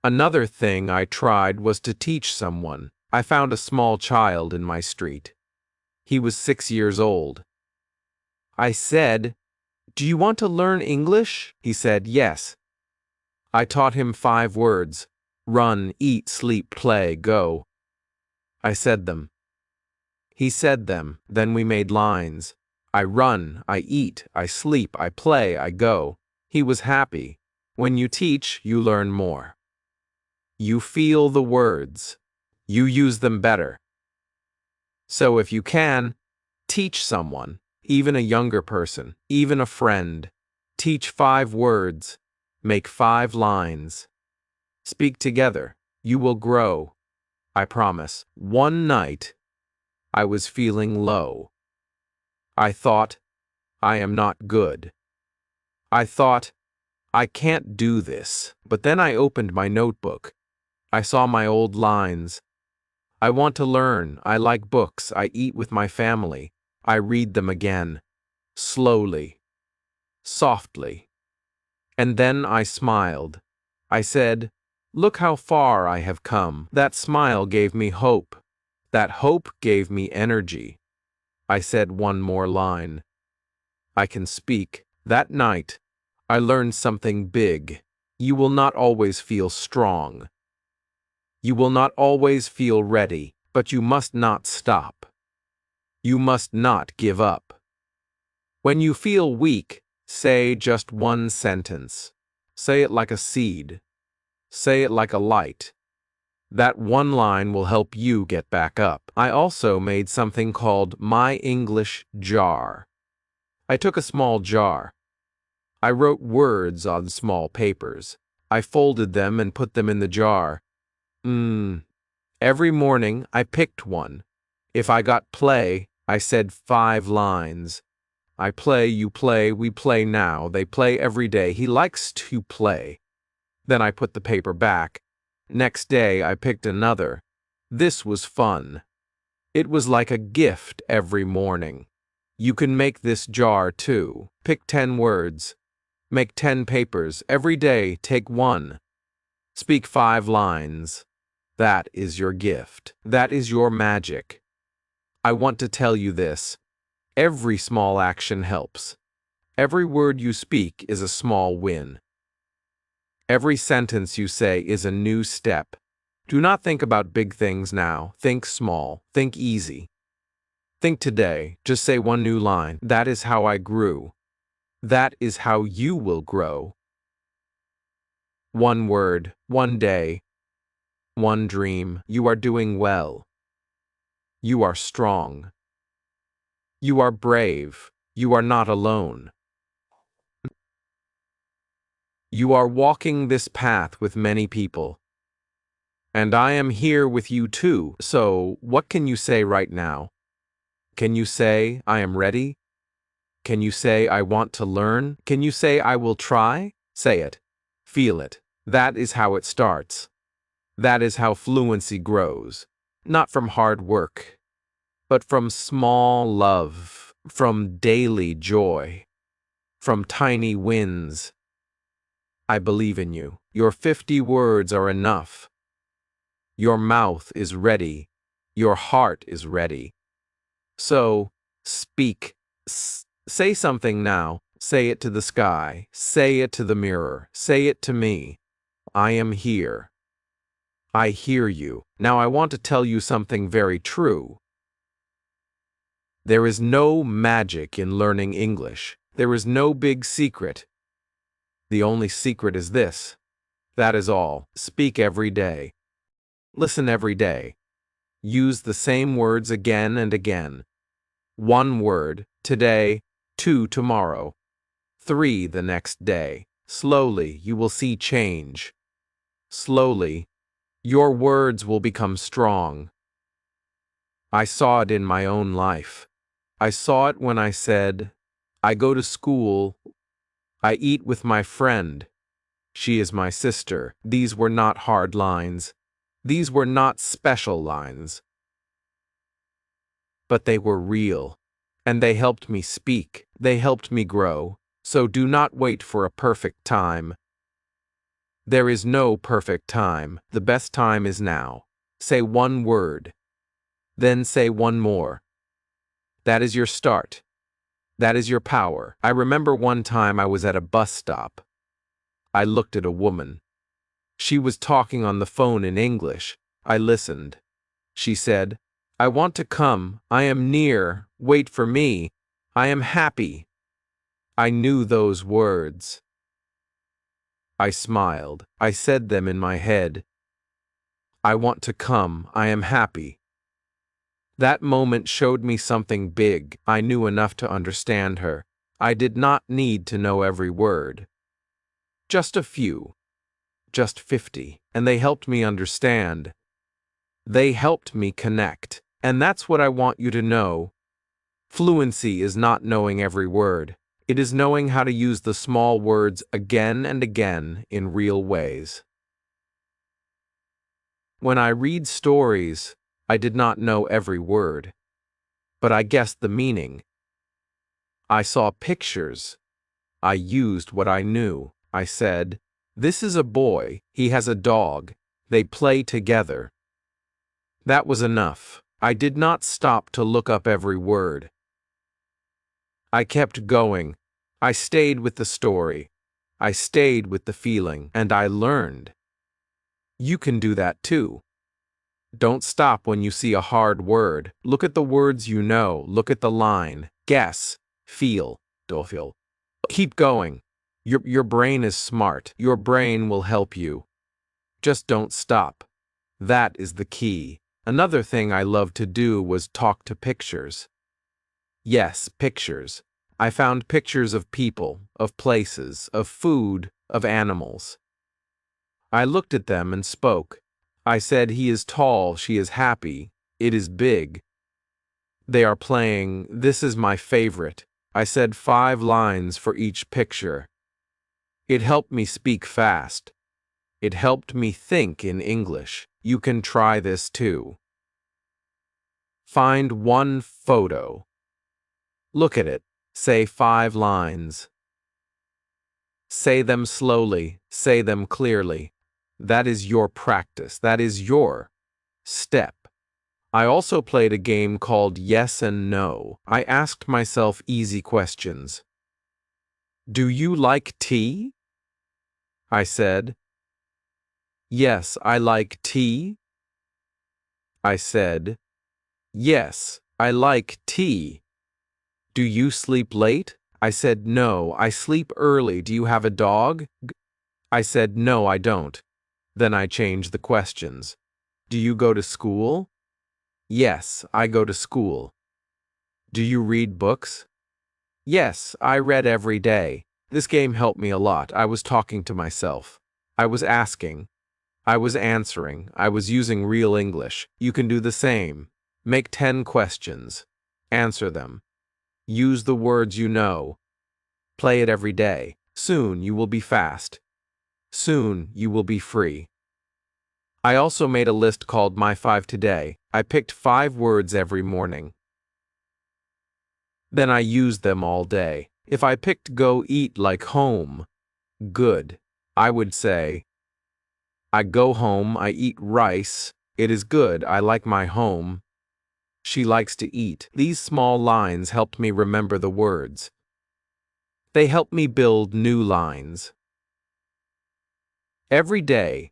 Another thing I tried was to teach someone. I found a small child in my street. He was 6 years old. I said, "Do you want to learn English?" He said, "Yes." I taught him 5 words. Run, eat, sleep, play, go. I said them. He said them. Then we made lines. I run, I eat, I sleep, I play, I go. He was happy. When you teach, you learn more. You feel the words. You use them better. So if you can, teach someone, even a younger person, even a friend. Teach 5 words. Make 5 lines. Speak together. You will grow. I promise. One night, I was feeling low. I thought, I am not good. I thought, I can't do this. But then I opened my notebook. I saw my old lines. I want to learn. I like books. I eat with my family. I read them again. Slowly. Softly. And then I smiled. I said, "Look how far I have come." That smile gave me hope. That hope gave me energy. I said one more line. I can speak. That night, I learned something big. You will not always feel strong. You will not always feel ready, but you must not stop. You must not give up. When you feel weak, say just one sentence. Say it like a seed. Say it like a light. That one line will help you get back up. I also made something called My English Jar. I took a small jar. I wrote words on small papers. I folded them and put them in the jar. Every morning I picked one. If I got play, I said 5 lines. I play, you play, we play now. They play every day. He likes to play. Then I put the paper back. Next day I picked another. This was fun. It was like a gift every morning. You can make this jar too. Pick 10 words. Make 10 papers. Every day take 1. Speak 5 lines. That is your gift. That is your magic. I want to tell you this. Every small action helps. Every word you speak is a small win. Every sentence you say is a new step. Do not think about big things now. Think small. Think easy. Think today. Just say one new line. That is how I grew. That is how you will grow. One word, one day, one dream. You are doing well. You are strong. You are brave. You are not alone. You are walking this path with many people. And I am here with you too. So, what can you say right now? Can you say, I am ready? Can you say, I want to learn? Can you say, I will try? Say it. Feel it. That is how it starts. That is how fluency grows. Not from hard work, but from small love, from daily joy, from tiny wins. I believe in you. Your 50 words are enough. Your mouth is ready. Your heart is ready. So, speak. Say something now. Say it to the sky. Say it to the mirror. Say it to me. I am here. I hear you. Now I want to tell you something very true. There is no magic in learning English. There is no big secret. The only secret is this. That is all. Speak every day. Listen every day. Use the same words again and again. 1 word, today, 2 tomorrow, 3 the next day. Slowly, you will see change. Slowly, your words will become strong. I saw it in my own life. I saw it when I said, I go to school. I eat with my friend. She is my sister. These were not hard lines. These were not special lines. But they were real. And they helped me speak. They helped me grow. So do not wait for a perfect time. There is no perfect time. The best time is now. Say 1 word. Then say 1 more. That is your start. That is your power. I remember one time I was at a bus stop. I looked at a woman. She was talking on the phone in English. I listened. She said, I want to come. I am near. Wait for me. I am happy. I knew those words. I smiled. I said them in my head. I want to come. I am happy. That moment showed me something big. I knew enough to understand her. I did not need to know every word. Just a few. Just 50. And they helped me understand. They helped me connect. And that's what I want you to know. Fluency is not knowing every word. It is knowing how to use the small words again and again in real ways. When I read stories, I did not know every word, but I guessed the meaning. I saw pictures. I used what I knew. I said, this is a boy. He has a dog. They play together. That was enough. I did not stop to look up every word. I kept going. I stayed with the story. I stayed with the feeling, and I learned. You can do that too. Don't stop when you see a hard word. Look at the words you know. Look at the line. Guess. Feel. Feel. Keep going. Your brain is smart. Your brain will help you. Just don't stop. That is the key. Another thing I loved to do was talk to pictures. Yes, pictures. I found pictures of people, of places, of food, of animals. I looked at them and spoke. I said, he is tall, she is happy, it is big. They are playing, this is my favorite. I said 5 lines for each picture. It helped me speak fast. It helped me think in English. You can try this too. Find 1 photo. Look at it. Say 5 lines. Say them slowly. Say them clearly. That is your practice. That is your step. I also played a game called Yes and No. I asked myself easy questions. Do you like tea? I said. Yes, I like tea. I said. Yes, I like tea. Do you sleep late? I said no, I sleep early. Do you have a dog? I said no, I don't. Then I changed the questions. Do you go to school? Yes, I go to school. Do you read books? Yes, I read every day. This game helped me a lot. I was talking to myself. I was asking. I was answering. I was using real English. You can do the same. Make 10 questions. Answer them. Use the words you know. Play it every day. Soon you will be fast. Soon you will be free. I also made a list called My 5 Today. I picked 5 words every morning. Then I used them all day. If I picked go eat like home, good, I would say, I go home, I eat rice, it is good, I like my home. She likes to eat. These small lines helped me remember the words. They helped me build new lines. Every day,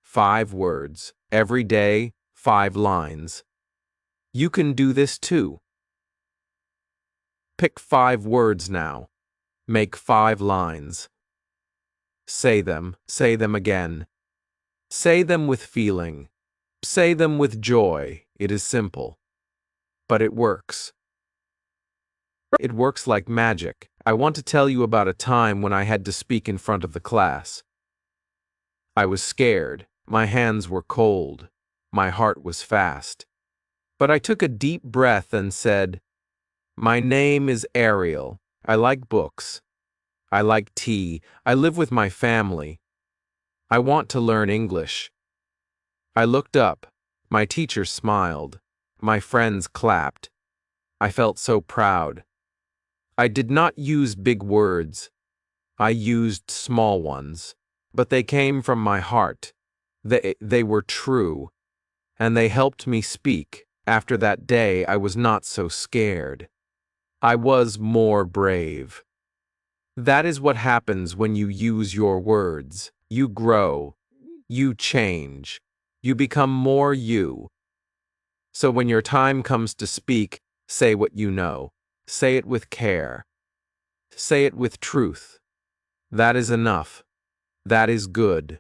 5 words. Every day, 5 lines. You can do this too. Pick 5 words now. Make 5 lines. Say them again. Say them with feeling. Say them with joy. It is simple. But it works. It works like magic. I want to tell you about a time when I had to speak in front of the class. I was scared. My hands were cold. My heart was fast. But I took a deep breath and said, My name is Ariel. I like books. I like tea. I live with my family. I want to learn English. I looked up. My teacher smiled. My friends clapped. I felt so proud. I did not use big words. I used small ones. But they came from my heart. They were true. And they helped me speak. After that day, I was not so scared. I was more brave. That is what happens when you use your words. You grow. You change. You become more you. So when your time comes to speak, say what you know. Say it with care. Say it with truth. That is enough. That is good.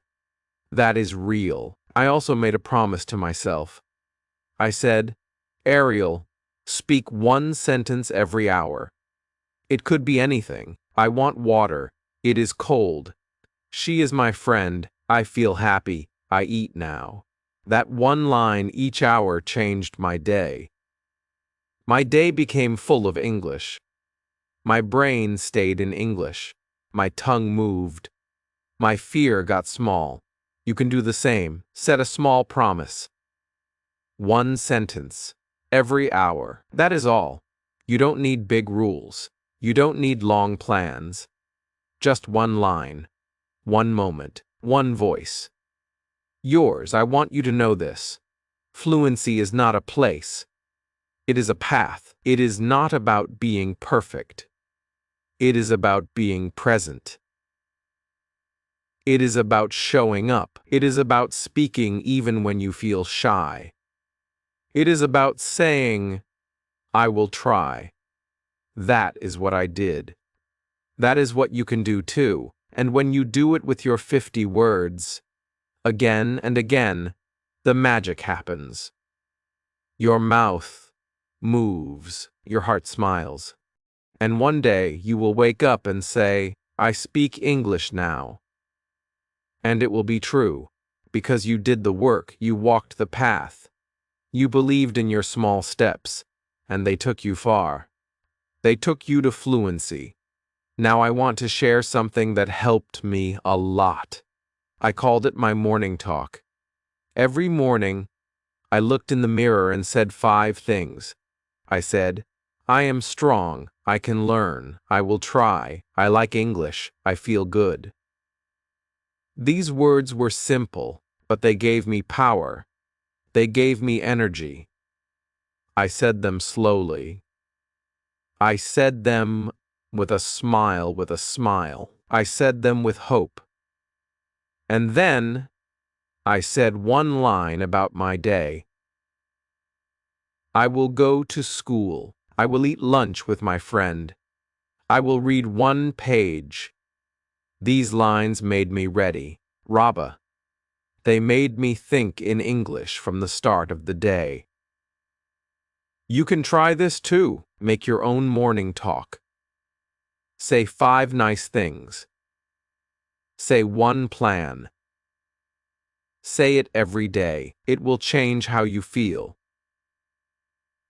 That is real. I also made a promise to myself. I said, Ariel, speak 1 sentence every hour. It could be anything. I want water. It is cold. She is my friend. I feel happy. I eat now. That one line each hour changed my day. My day became full of English. My brain stayed in English. My tongue moved. My fear got small. You can do the same. Set a small promise. 1 sentence. Every hour. That is all. You don't need big rules. You don't need long plans. Just 1 line. 1 moment. 1 voice. Yours. I want you to know this. Fluency is not a place. It is a path. It is not about being perfect. It is about being present. It is about showing up. It is about speaking even when you feel shy. It is about saying, I will try. That is what I did. That is what you can do too. And when you do it with your 50 words, again and again, the magic happens. Your mouth moves, your heart smiles. And one day you will wake up and say, I speak English now. And it will be true, because you did the work, you walked the path. You believed in your small steps, and they took you far. They took you to fluency. Now I want to share something that helped me a lot. I called it my morning talk. Every morning, I looked in the mirror and said 5 things. I said, I am strong, I can learn, I will try, I like English, I feel good. These words were simple, but they gave me power. They gave me energy. I said them slowly. I said them with a smile, I said them with hope. And then I said one line about my day. I will go to school. I will eat lunch with my friend. I will read one page. These lines made me ready. Rabba. They made me think in English from the start of the day. You can try this too. Make your own morning talk. Say 5 nice things. Say one plan. Say it every day. It will change how you feel.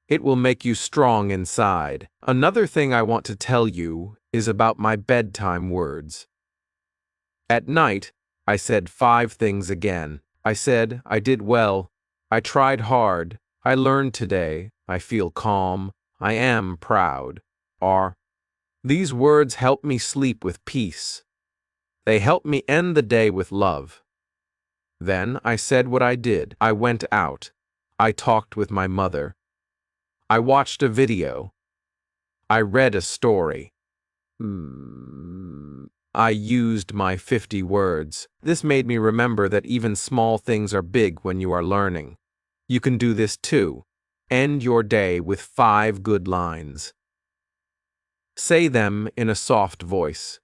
It will make you strong inside. Another thing I want to tell you is about my bedtime words. At night, I said 5 things again. I said, I did well. I tried hard. I learned today. I feel calm. I am proud. These words help me sleep with peace. They help me end the day with love. Then I said what I did. I went out. I talked with my mother. I watched a video. I read a story. I used my 50 words. This made me remember that even small things are big when you are learning. You can do this too. End your day with 5 good lines. Say them in a soft voice.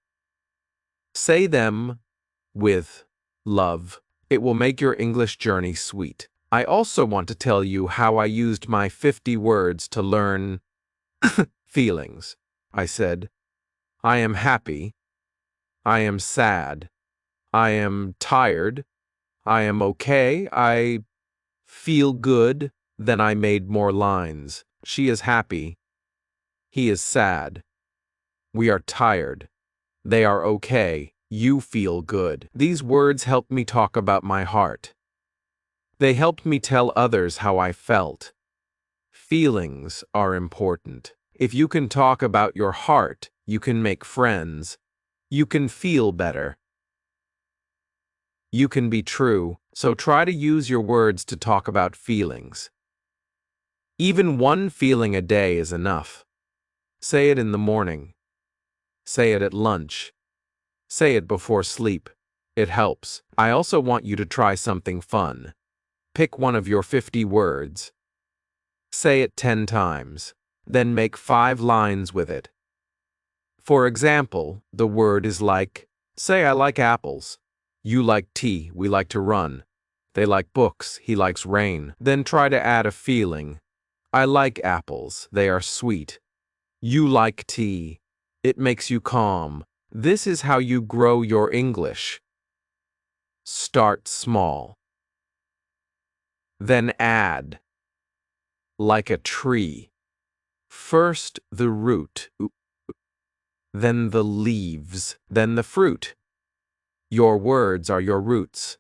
Say them with love. It will make your English journey sweet. I also want to tell you how I used my 50 words to learn feelings. I said, I am happy. I am sad. I am tired. I am okay. I feel good. Then I made more lines. She is happy. He is sad. We are tired. They are okay. You feel good. These words helped me talk about my heart. They helped me tell others how I felt. Feelings are important. If you can talk about your heart, you can make friends. You can feel better. You can be true, so try to use your words to talk about feelings. Even one feeling a day is enough. Say it in the morning. Say it at lunch. Say it before sleep. It helps. I also want you to try something fun. Pick one of your 50 words. Say it 10 times. Then make 5 lines with it. For example, the word is like, say I like apples. You like tea, we like to run. They like books, he likes rain. Then try to add a feeling. I like apples, they are sweet. You like tea. It makes you calm. This is how you grow your English. Start small. Then add. Like a tree. First the root, then the leaves, then the fruit. Your words are your roots.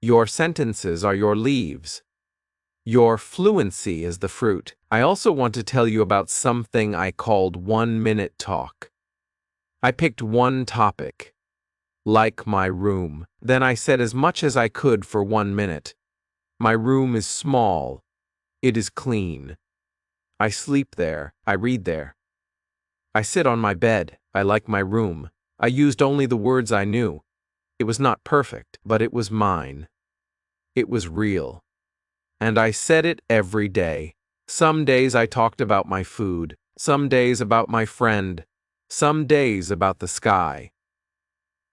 Your sentences are your leaves. Your fluency is the fruit. I also want to tell you about something I called 1-minute talk. I picked one topic, like my room. Then I said as much as I could for 1 minute. My room is small. It is clean. I sleep there. I read there. I sit on my bed. I like my room. I used only the words I knew. It was not perfect, but it was mine. It was real. And I said it every day. Some days I talked about my food, some days about my friend, some days about the sky.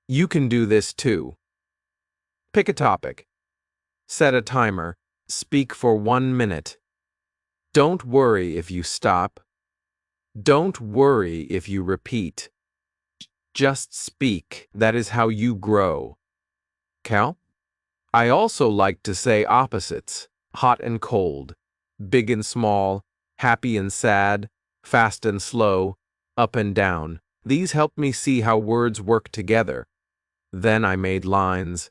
You can do this too. Pick a topic. Set a timer. Speak for 1 minute. Don't worry if you stop. Don't worry if you repeat. Just speak. That is how you grow. Cal? I also like to say opposites. Hot and cold. Big and small. Happy and sad. Fast and slow. Up and down. These help me see how words work together. Then I made lines.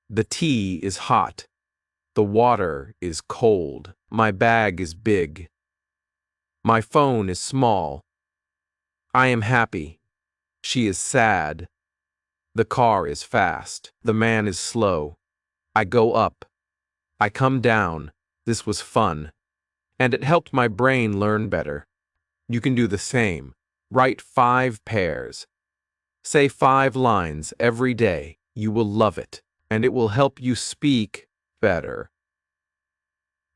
The tea is hot. The water is cold. My bag is big. My phone is small. I am happy. She is sad. The car is fast. The man is slow. I go up. I come down. This was fun. and it helped my brain learn better. You can do the same. Write 5 pairs. Say 5 lines every day. You will love it, and it will help you speak better.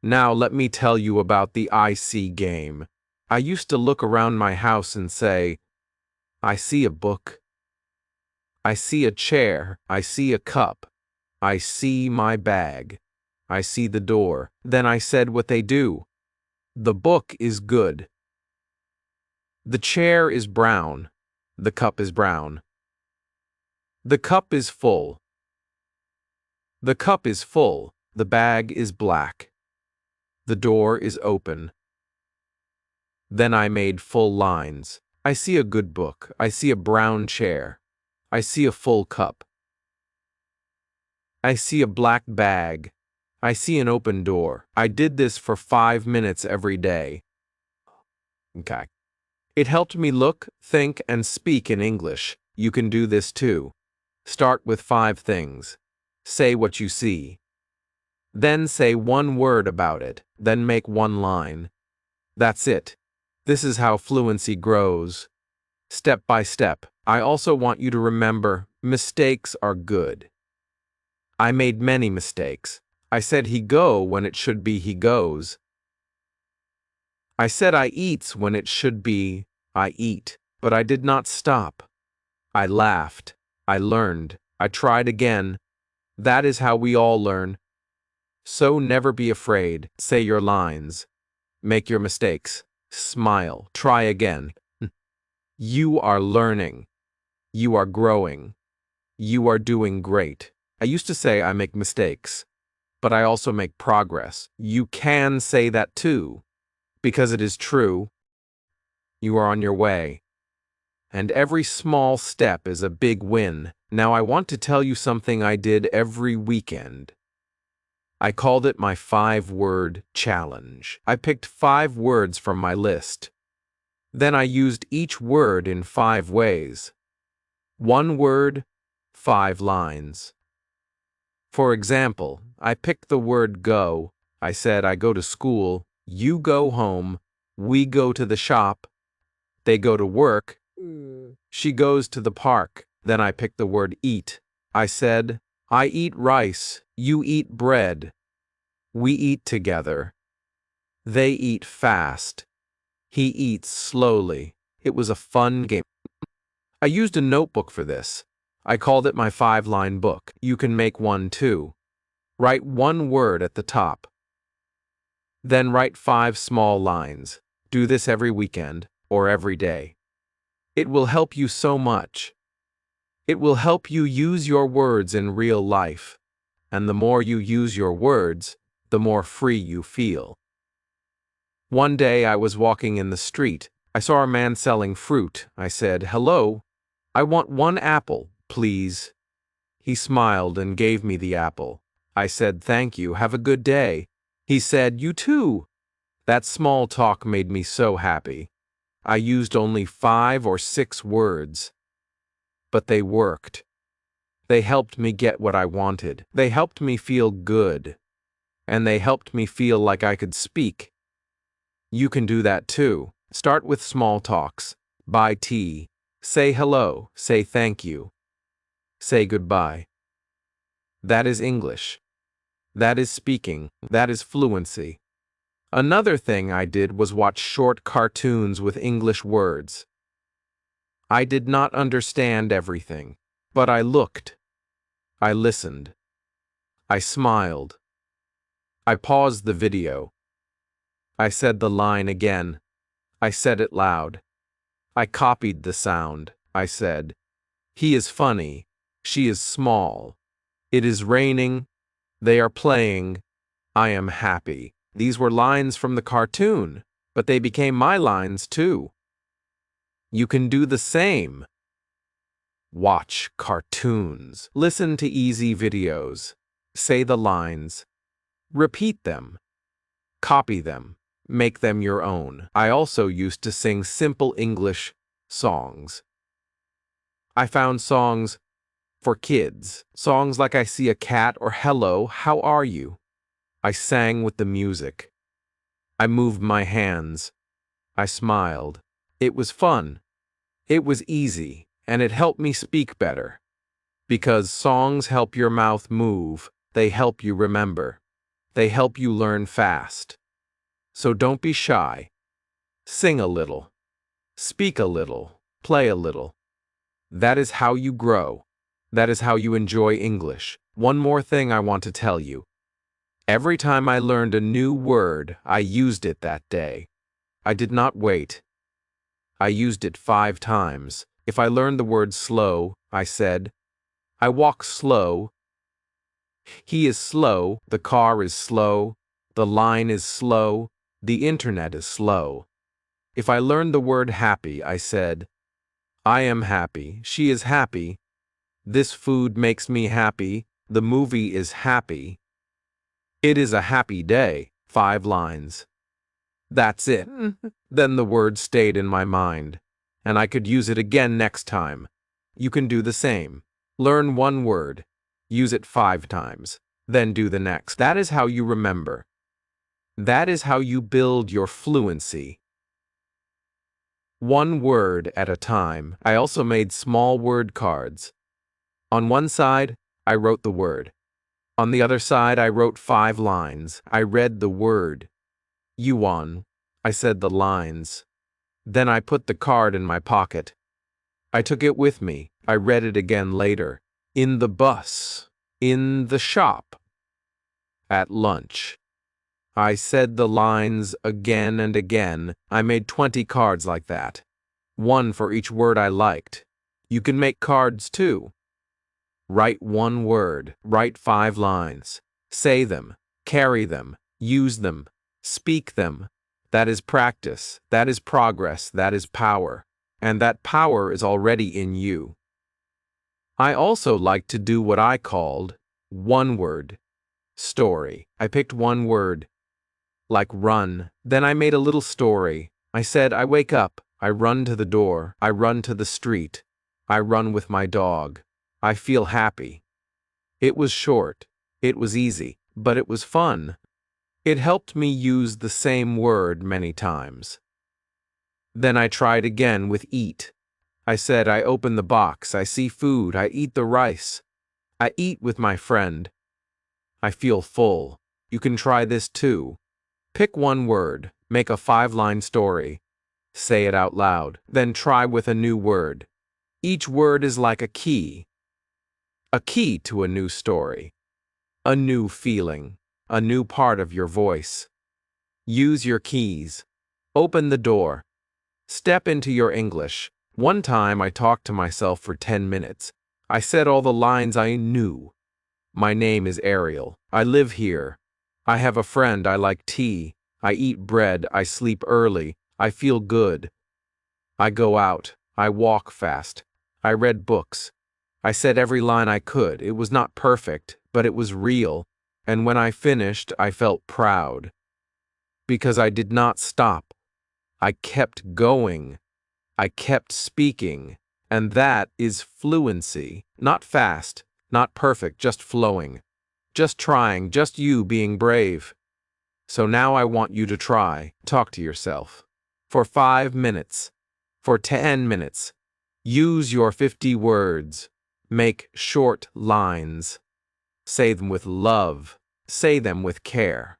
Now let me tell you about the I see game. I used to look around my house and say, I see a book. I see a chair. I see a cup. I see my bag. I see the door. Then I said what they do. The book is good. The chair is brown. The cup is brown. The cup is full. The cup is full. The bag is black. The door is open. Then I made full lines. I see a good book. I see a brown chair. I see a full cup. I see a black bag. I see an open door. I did this for 5 minutes every day. Okay. It helped me look, think, and speak in English. You can do this too. Start with 5 things. Say what you see. Then say 1 word about it. Then make 1 line. That's it. This is how fluency grows. Step by step. I also want you to remember, mistakes are good. I made many mistakes. I said he go when it should be he goes. I said I eats when it should be I eat, but I did not stop. I laughed. I learned. I tried again. That is how we all learn. So never be afraid. Say your lines. Make your mistakes. Smile. Try again. You are learning. You are growing. You are doing great. I used to say I make mistakes, but I also make progress. You can say that too, because it is true. You are on your way. And every small step is a big win. Now I want to tell you something I did every weekend. I called it my 5-word challenge. I picked 5 words from my list. Then I used each word in 5 ways. 1 word, 5 lines. For example, I picked the word go. I said I go to school, you go home, we go to the shop, they go to work, she goes to the park. Then I picked the word eat. I said, I eat rice, you eat bread, we eat together. They eat fast. He eats slowly. It was a fun game. I used a notebook for this. I called it my 5-line book. You can make one too. Write 1 word at the top. Then write 5 small lines. Do this every weekend or every day. It will help you so much. It will help you use your words in real life. And the more you use your words, the more free you feel. One day I was walking in the street. I saw a man selling fruit. I said, "Hello, I want 1 apple, please." He smiled and gave me the apple. I said, "Thank you, have a good day." He said, "You too." That small talk made me so happy. I used only 5 or 6 words. But they worked. They helped me get what I wanted. They helped me feel good. And they helped me feel like I could speak. You can do that too. Start with small talks. Buy tea. Say hello. Say thank you. Say goodbye. That is English. That is speaking. That is fluency. Another thing I did was watch short cartoons with English words. I did not understand everything, but I looked. I listened. I smiled. I paused the video. I said the line again. I said it loud. I copied the sound. I said, "He is funny. She is small. It is raining. They are playing. I am happy." These were lines from the cartoon, but they became my lines too. You can do the same. Watch cartoons. Listen to easy videos. Say the lines. Repeat them. Copy them. Make them your own. I also used to sing simple English songs. I found songs for kids. Songs like I see a cat or hello, how are you? I sang with the music. I moved my hands. I smiled. It was fun. It was easy, and it helped me speak better. Because songs help your mouth move, they help you remember. They help you learn fast. So don't be shy. Sing a little. Speak a little. Play a little. That is how you grow. That is how you enjoy English. One more thing I want to tell you. Every time I learned a new word, I used it that day. I did not wait. I used it 5 times. If I learned the word slow, I said, I walk slow. He is slow. The car is slow. The line is slow. The internet is slow. If I learned the word happy, I said, I am happy. She is happy. This food makes me happy. The movie is happy. It is a happy day. 5 lines. That's it. Then the word stayed in my mind, and I could use it again next time. You can do the same. Learn one word. Use it 5 times. Then do the next. That is how you remember. That is how you build your fluency. One word at a time. I also made small word cards. On one side, I wrote the word. On the other side, I wrote 5 lines. I read the word. Yuan. I said the lines. Then I put the card in my pocket. I took it with me. I read it again later. In the bus. In the shop. At lunch. I said the lines again and again. I made 20 cards like that. 1 for each word I liked. You can make cards too. Write one word. Write 5 lines. Say them. Carry them. Use them. Speak them. That is practice. That is progress. That is power. And that power is already in you. I also like to do what I called one word story. I picked one word, like run. Then I made a little story. I said, I wake up. I run to the door. I run to the street. I run with my dog. I feel happy. It was short. It was easy. But it was fun. It helped me use the same word many times. Then I tried again with eat. I said, I open the box. I see food. I eat the rice. I eat with my friend. I feel full. You can try this too. Pick one word. Make a 5-line story. Say it out loud. Then try with a new word. Each word is like a key to a new story, a new feeling, a new part of your voice. Use your keys. Open the door. Step into your English. One time I talked to myself for 10 minutes. I said all the lines I knew. My name is Ariel. I live here. I have a friend. I like tea. I eat bread. I sleep early. I feel good. I go out. I walk fast. I read books. I said every line I could. It was not perfect, but it was real. And when I finished, I felt proud. Because I did not stop. I kept going. I kept speaking. And that is fluency. Not fast, not perfect, just flowing. Just trying, just you being brave. So now I want you to try. Talk to yourself. For 5 minutes. For 10 minutes. Use your 50 words. Make short lines. Say them with love. Say them with care.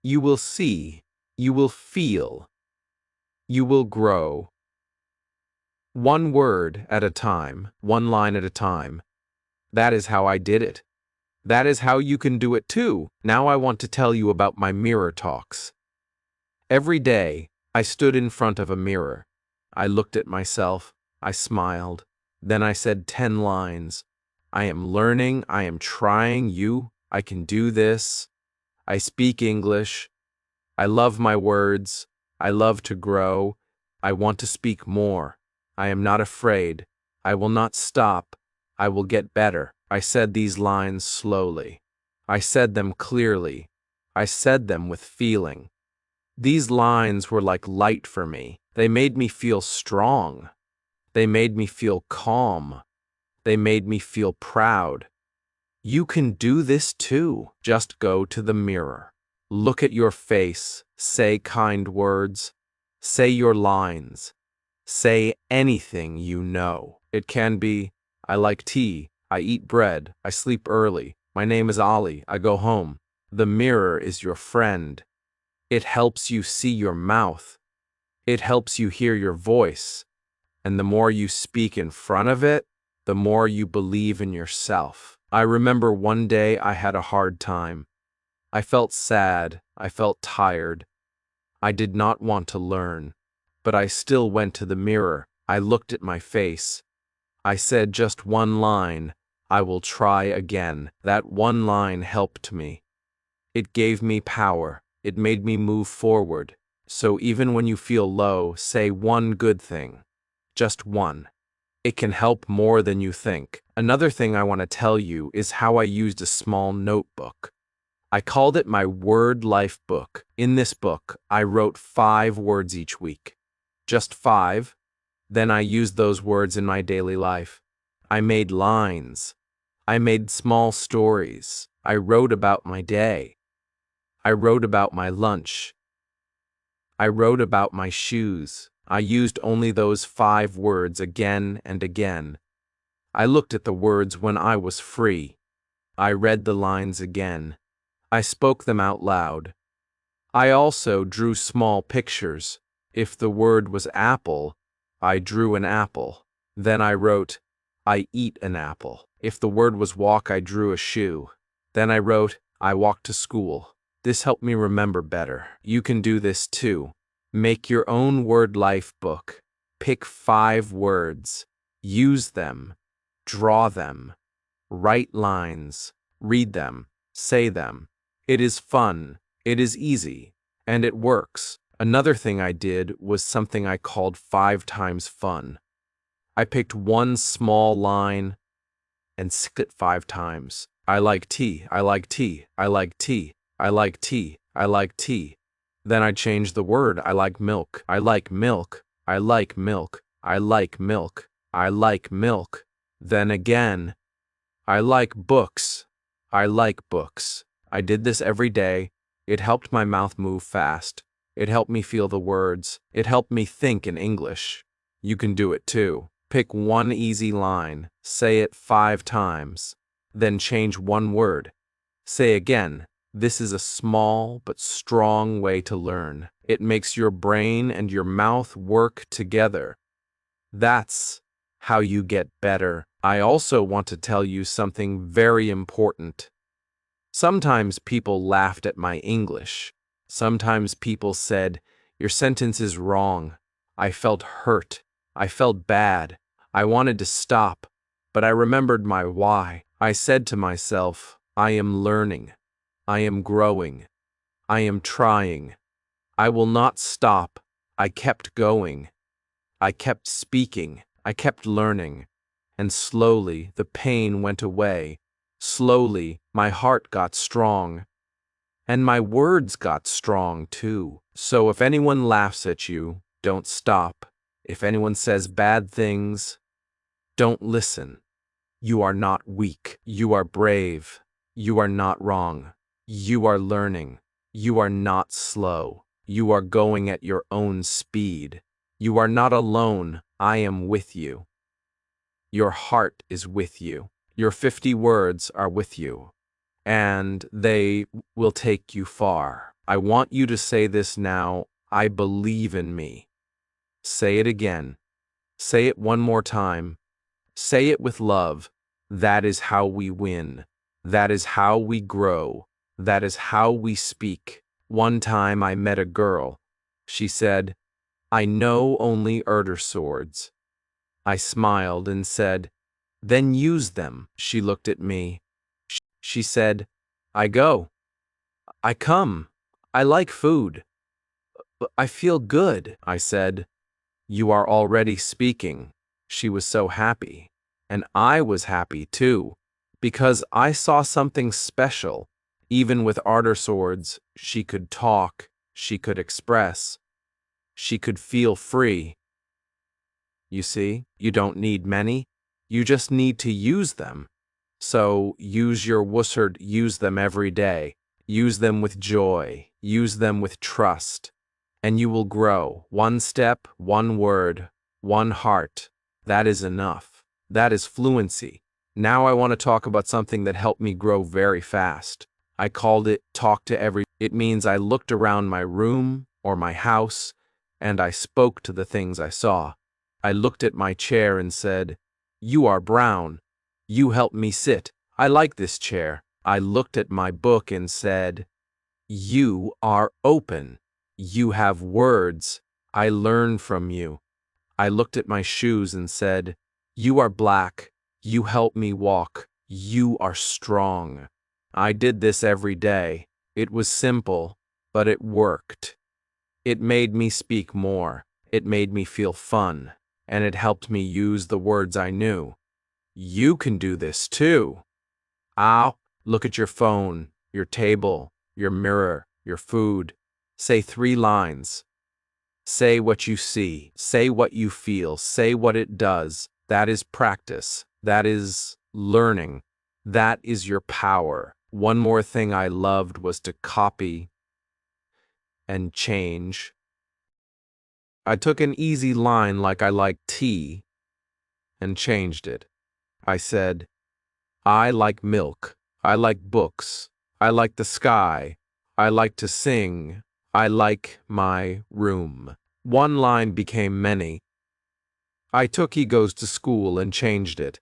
You will see. You will feel. You will grow. One word at a time, one line at a time. That is how I did it. That is how you can do it too. Now I want to tell you about my mirror talks. Every day, I stood in front of a mirror. I looked at myself. I smiled. Then I said 10 lines. I am learning. I am trying. I can do this. I speak English. I love my words. I love to grow. I want to speak more. I am not afraid. I will not stop. I will get better. I said these lines slowly. I said them clearly. I said them with feeling. These lines were like light for me. They made me feel strong. They made me feel calm. They made me feel proud. You can do this too. Just go to the mirror. Look at your face. Say kind words. Say your lines. Say anything you know. It can be, I like tea, I eat bread, I sleep early, my name is Ali, I go home. The mirror is your friend. It helps you see your mouth. It helps you hear your voice. And the more you speak in front of it, the more you believe in yourself. I remember one day I had a hard time. I felt sad, I felt tired. I did not want to learn, but I still went to the mirror. I looked at my face. I said just one line, I will try again. That one line helped me. It gave me power. It made me move forward. So even when you feel low, say one good thing. Just one. It can help more than you think. Another thing I want to tell you is how I used a small notebook. I called it my word life book. In this book, I wrote 5 words each week. Just 5. Then I used those words in my daily life. I made lines. I made small stories. I wrote about my day. I wrote about my lunch. I wrote about my shoes. I used only those 5 words again and again. I looked at the words when I was free. I read the lines again. I spoke them out loud. I also drew small pictures. If the word was apple, I drew an apple. Then I wrote, I eat an apple. If the word was walk, I drew a shoe. Then I wrote, I walk to school. This helped me remember better. You can do this too. Make your own word life book. Pick 5 words. Use them. Draw them. Write lines. Read them. Say them. It is fun. It is easy. And it works. Another thing I did was something I called 5 times fun. I picked one small line and said it 5 times. I like tea. I like tea. I like tea. I like tea. I like tea. Then I changed the word. I like milk. I like milk. I like milk. I like milk. I like milk. Then again, I like books. I like books. I did this every day. It helped my mouth move fast. It helped me feel the words. It helped me think in English. You can do it too. Pick one easy line. Say it 5 times. Then change one word. Say again. This is a small but strong way to learn. It makes your brain and your mouth work together. That's how you get better. I also want to tell you something very important. Sometimes people laughed at my English. Sometimes people said, your sentence is wrong. I felt hurt. I felt bad. I wanted to stop, but I remembered my why. I said to myself, I am learning. I am growing. I am trying. I will not stop. I kept going. I kept speaking. I kept learning. And slowly the pain went away. Slowly my heart got strong. And my words got strong too. So if anyone laughs at you, don't stop. If anyone says bad things, don't listen. You are not weak. You are brave. You are not wrong. You are learning. You are not slow. You are going at your own speed. You are not alone. I am with you. Your heart is with you. Your 50 words are with you. And they will take you far. I want you to say this now. I believe in me. Say it again. Say it one more time. Say it with love. That is how we win. That is how we grow. That is how we speak. One time I met a girl. She said, I know only swords. I smiled and said, then use them. She looked at me. She said, I go. I come. I like food. I feel good. I said, you are already speaking. She was so happy. And I was happy too, because I saw something special. Even with swords, she could talk, she could express, she could feel free. You see, you don't need many, you just need to use them. So use your use them every day. Use them with joy. Use them with trust. And you will grow. One step, one word, one heart. That is enough. That is fluency. Now I want to talk about something that helped me grow very fast. I called it talk to every. It means I looked around my room or my house and I spoke to the things I saw. I looked at my chair and said, "You are brown. You help me sit. I like this chair." I looked at my book and said, "You are open. You have words. I learn from you." I looked at my shoes and said, "You are black. You help me walk. You are strong." I did this every day. It was simple, but it worked. It made me speak more. It made me feel fun, and it helped me use the words I knew. You can do this too. Ow, look at your phone, your table, your mirror, your food. Say 3 lines. Say what you see. Say what you feel. Say what it does. That is practice. That is learning. That is your power. One more thing I loved was to copy and change. I took an easy line like I like tea and changed it. I said, "I like milk. I like books. I like the sky. I like to sing. I like my room." One line became many. I took "he goes to school" and changed it.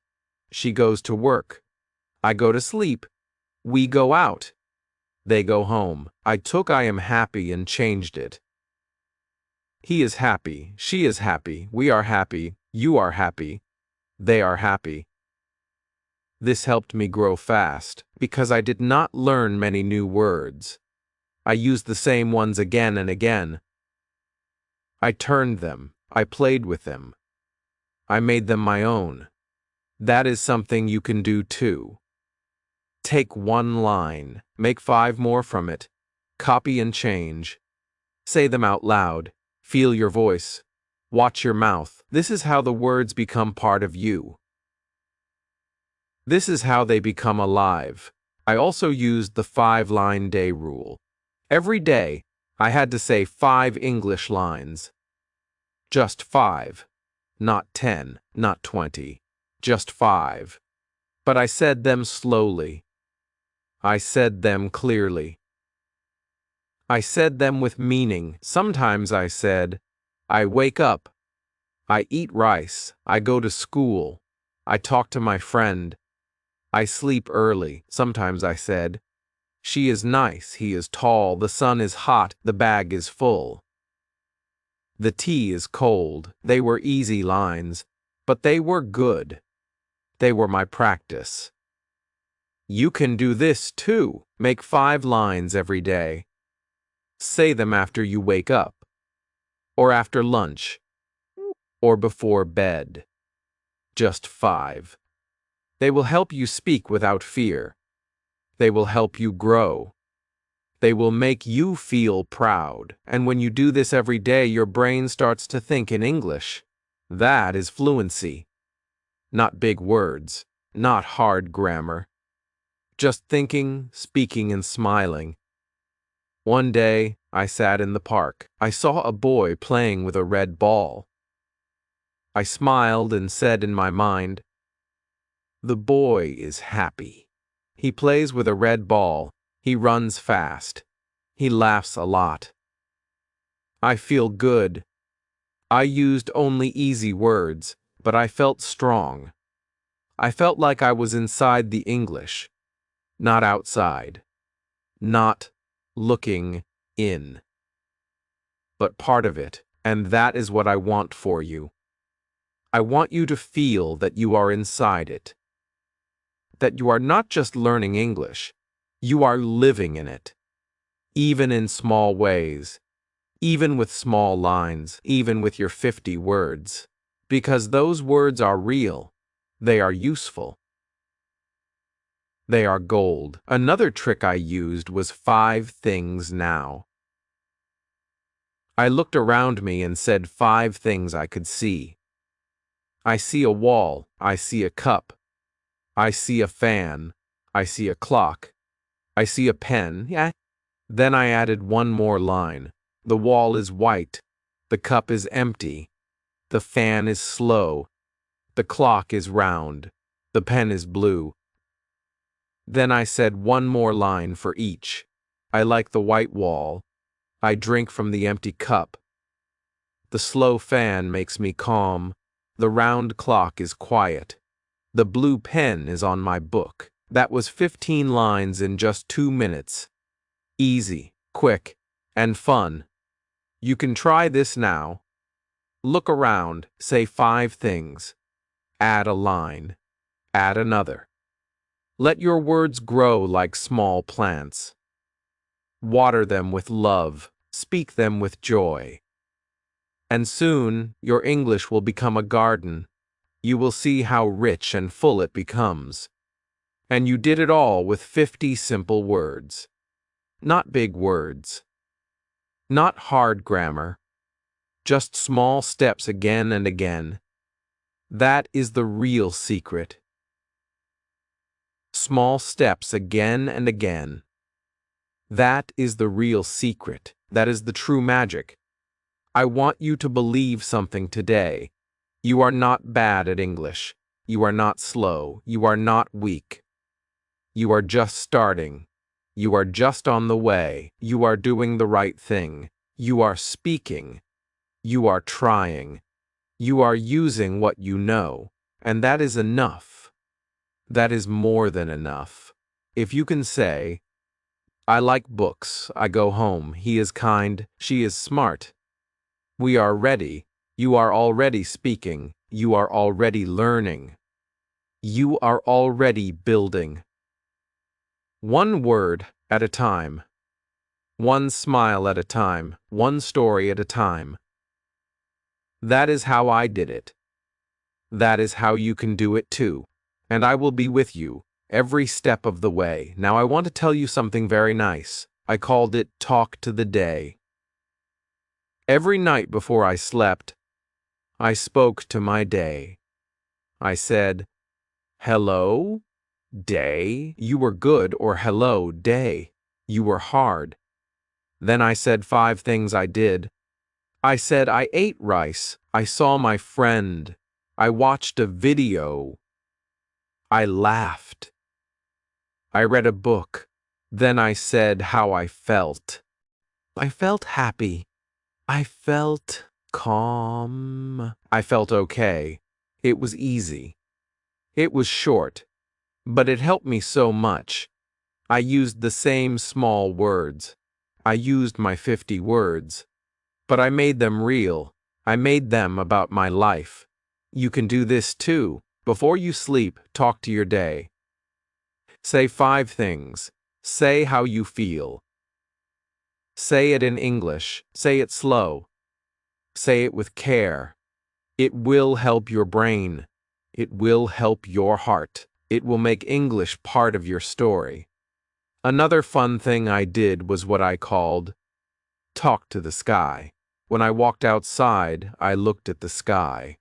"She goes to work. I go to sleep. We go out. They go home." I took "I am happy" and changed it. "He is happy. She is happy. We are happy. You are happy. They are happy." This helped me grow fast because I did not learn many new words. I used the same ones again and again. I turned them. I played with them. I made them my own. That is something you can do too. Take one line, make 5 more from it, copy and change. Say them out loud. Feel your voice. Watch your mouth. This is how the words become part of you. This is how they become alive. I also used the 5-line day rule. Every day, I had to say 5 English lines. Just 5. Not 10, not 20. Just 5. But I said them slowly. I said them clearly. I said them with meaning. Sometimes I said, "I wake up. I eat rice. I go to school. I talk to my friend. I sleep early." Sometimes I said, "She is nice. He is tall. The sun is hot. The bag is full. The tea is cold." They were easy lines, but they were good. They were my practice. You can do this too. Make 5 lines every day. Say them after you wake up, or after lunch, or before bed. Just 5. They will help you speak without fear. They will help you grow. They will make you feel proud. And when you do this every day, your brain starts to think in English. That is fluency. Not big words, not hard grammar. Just thinking, speaking, and smiling. One day, I sat in the park. I saw a boy playing with a red ball. I smiled and said in my mind, "The boy is happy. He plays with a red ball. He runs fast. He laughs a lot. I feel good." I used only easy words, but I felt strong. I felt like I was inside the English, not outside, not looking in, but part of it, and that is what I want for you. I want you to feel that you are inside it, that you are not just learning English, you are living in it, even in small ways, even with small lines, even with your 50 words, because those words are real, they are useful. They are gold. Another trick I used was 5 things now. I looked around me and said 5 things I could see. I see a wall. I see a cup. I see a fan. I see a clock. I see a pen. Yeah. Then I added one more line. The wall is white. The cup is empty. The fan is slow. The clock is round. The pen is blue. Then I said one more line for each. I like the white wall. I drink from the empty cup. The slow fan makes me calm. The round clock is quiet. The blue pen is on my book. That was 15 lines in just 2 minutes. Easy, quick, and fun. You can try this now. Look around, say 5 things. Add a line. Add another. Let your words grow like small plants. Water them with love. Speak them with joy. And soon your English will become a garden. You will see how rich and full it becomes. And you did it all with 50 simple words. Not big words. Not hard grammar. Just small steps again and again. That is the real secret. Small steps again and again. That is the real secret. That is the true magic. I want you to believe something today. You are not bad at English. You are not slow. You are not weak. You are just starting. You are just on the way. You are doing the right thing. You are speaking. You are trying. You are using what you know. And that is enough. That is more than enough. If you can say, I like books, I go home, he is kind, she is smart. We are ready. You are already speaking. You are already learning. You are already building. One word at a time. One smile at a time. One story at a time. That is how I did it. That is how you can do it too. And I will be with you every step of the way. Now I want to tell you something very nice. I called it Talk to the Day. Every night before I slept, I spoke to my day. I said, hello, day, you were good, or hello, day, you were hard. Then I said 5 things I did. I said I ate rice, I saw my friend, I watched a video, I laughed, I read a book. Then I said how I felt. I felt happy. I felt calm. I felt okay. It was easy. It was short, but it helped me so much. I used the same small words. I used my 50 words. But I made them real. I made them about my life. You can do this too. Before you sleep, talk to your day. Say 5 things. Say how you feel. Say it in English. Say it slow. Say it with care. It will help your brain. It will help your heart. It will make English part of your story. Another fun thing I did was what I called talk to the sky. When I walked outside, I looked at the sky.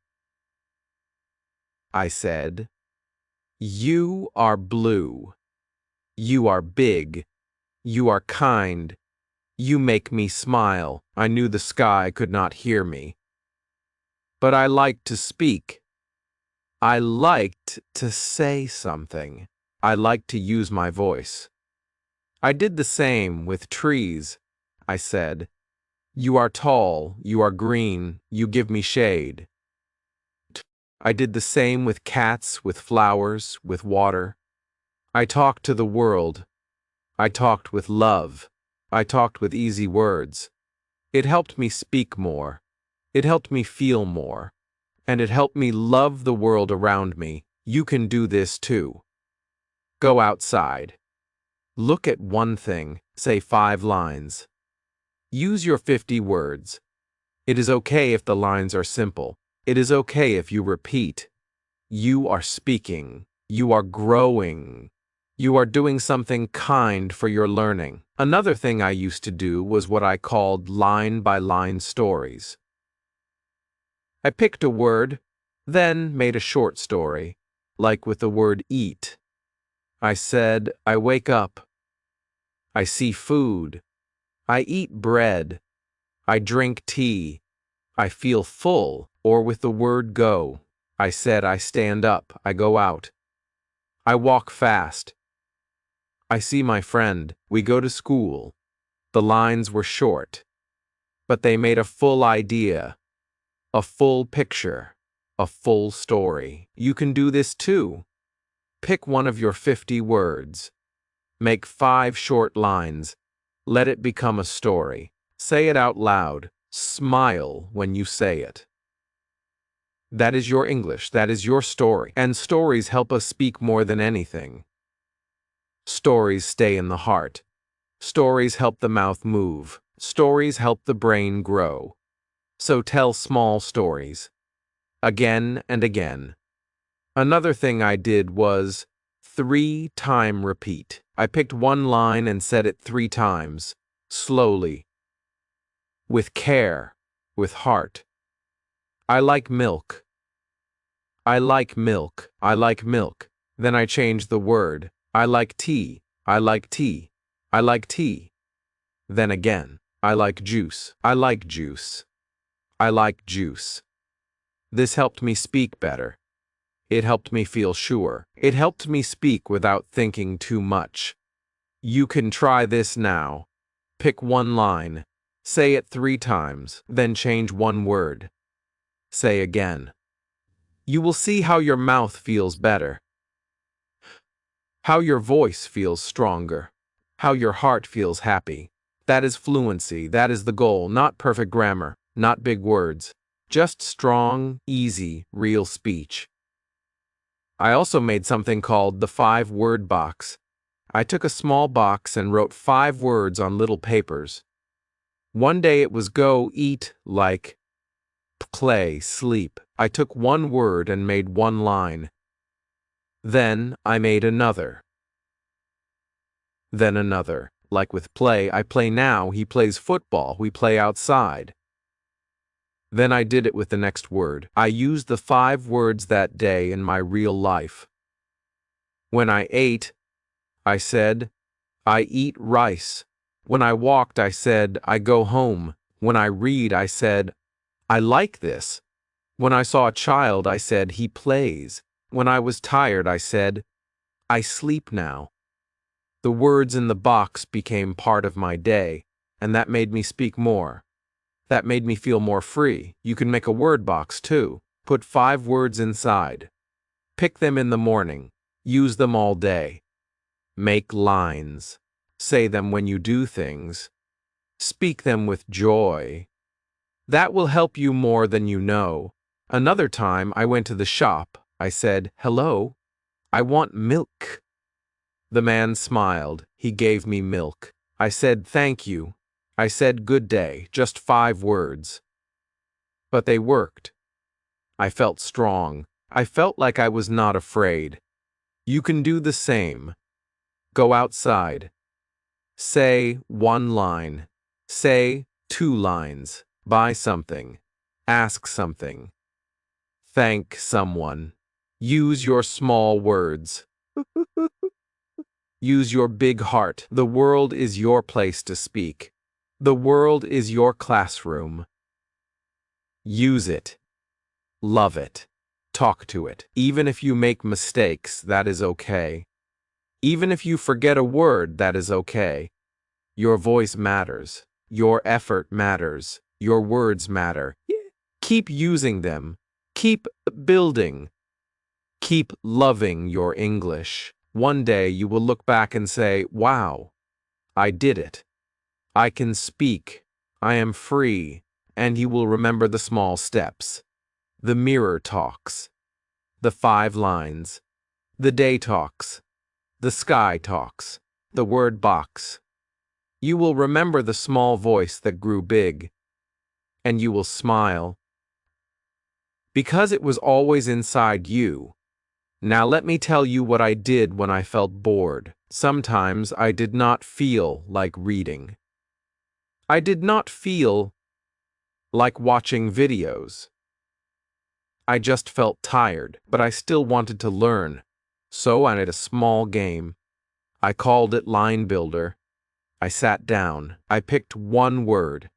I said, you are blue. You are big. You are kind. You make me smile. I knew the sky could not hear me. But I liked to speak. I liked to say something. I liked to use my voice. I did the same with trees. I said, you are tall, you are green, you give me shade. I did the same with cats, with flowers, with water. I talked to the world. I talked with love. I talked with easy words. It helped me speak more. It helped me feel more. And it helped me love the world around me. You can do this too. Go outside. Look at one thing. Say 5 lines. Use your 50 words. It is okay if the lines are simple. It is okay if you repeat. You are speaking. You are growing. You are doing something kind for your learning. Another thing I used to do was what I called line-by-line stories. I picked a word, then made a short story, like with the word eat. I said, I wake up. I see food. I eat bread. I drink tea. I feel full, or with the word go. I said I stand up, I go out. I walk fast. I see my friend, we go to school. The lines were short, but they made a full idea, a full picture, a full story. You can do this too. Pick one of your 50 words. Make 5 short lines. Let it become a story. Say it out loud. Smile when you say it. That is your English. That is your story. And stories help us speak more than anything. Stories stay in the heart. Stories help the mouth move. Stories help the brain grow. So tell small stories. Again and again. Another thing I did was 3-time repeat. I picked one line and said it 3 times, slowly, with care, with heart. I like milk. I like milk. I like milk. Then I changed the word. I like tea. I like tea. I like tea. Then again, I like juice. I like juice. I like juice. This helped me speak better. It helped me feel sure. It helped me speak without thinking too much. You can try this now. Pick one line. Say it 3 times, then change one word. Say again. You will see how your mouth feels better, how your voice feels stronger, how your heart feels happy. That is fluency. That is the goal. Not perfect grammar, not big words. Just strong, easy, real speech. I also made something called the 5-word box. I took a small box and wrote 5 words on little papers. One day it was go, eat, like, play, sleep. I took one word and made one line. Then I made another. Then another. Like with play, I play now, he plays football, we play outside. Then I did it with the next word. I used the 5 words that day in my real life. When I ate, I said, I eat rice. When I walked, I said, I go home. When I read, I said, I like this. When I saw a child, I said, he plays. When I was tired, I said, I sleep now. The words in the box became part of my day, and that made me speak more. That made me feel more free. You can make a word box too. Put 5 words inside. Pick them in the morning. Use them all day. Make lines. Say them when you do things. Speak them with joy. That will help you more than you know. Another time I went to the shop. I said, hello, I want milk. The man smiled. He gave me milk. I said, thank you. I said, good day, just 5 words. But they worked. I felt strong. I felt like I was not afraid. You can do the same. Go outside. Say 1 line. Say 2 lines. Buy something. Ask something. Thank someone. Use your small words. Use your big heart. The world is your place to speak. The world is your classroom. Use it. Love it. Talk to it. Even if you make mistakes, that is okay. Even if you forget a word, that is okay. Your voice matters. Your effort matters. Your words matter. Keep using them. Keep building. Keep loving your English. One day you will look back and say, wow, I did it. I can speak. I am free. And you will remember the small steps. The mirror talks. The 5 lines. The day talks. The sky talks. The word box. You will remember the small voice that grew big. And you will smile. Because it was always inside you. Now let me tell you what I did when I felt bored. Sometimes I did not feel like reading. I did not feel like watching videos. I just felt tired, but I still wanted to learn. So I made a small game. I called it Line Builder. I sat down. I picked one word.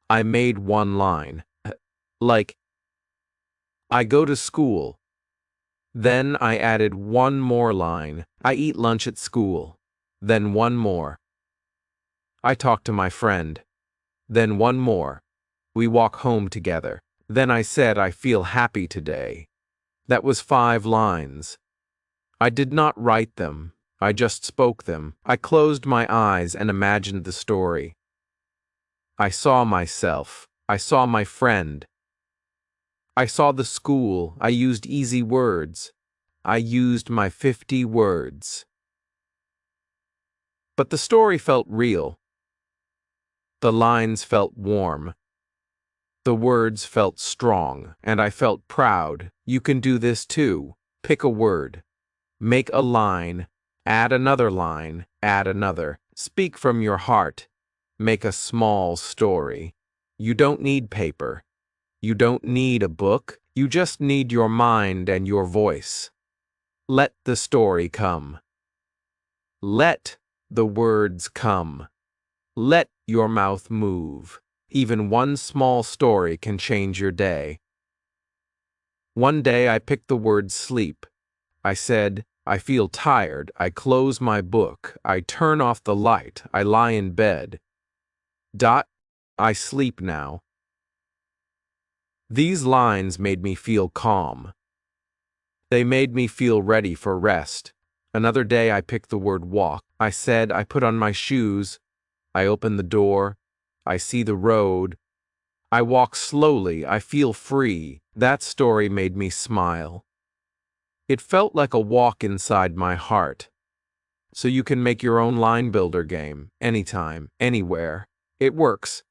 I made one line. Like, I go to school. Then I added one more line. I eat lunch at school. Then one more. I talk to my friend. Then one more. We walk home together. Then I said I feel happy today. That was 5 lines. I did not write them. I just spoke them. I closed my eyes and imagined the story. I saw myself. I saw my friend. I saw the school. I used easy words. I used my 50 words. But the story felt real. The lines felt warm. The words felt strong, and I felt proud. You can do this too. Pick a word. Make a line. Add another line. Add another. Speak from your heart. Make a small story. You don't need paper. You don't need a book. You just need your mind and your voice. Let the story come. Let the words come. Let your mouth move. Even one small story can change your day. One day I picked the word sleep. I said, I feel tired. I close my book. I turn off the light. I lie in bed. I sleep now. These lines made me feel calm. They made me feel ready for rest. Another day I picked the word walk. I said, I put on my shoes. I open the door. I see the road. I walk slowly. I feel free. That story made me smile. It felt like a walk inside my heart. So you can make your own line builder game, anytime, anywhere. It works.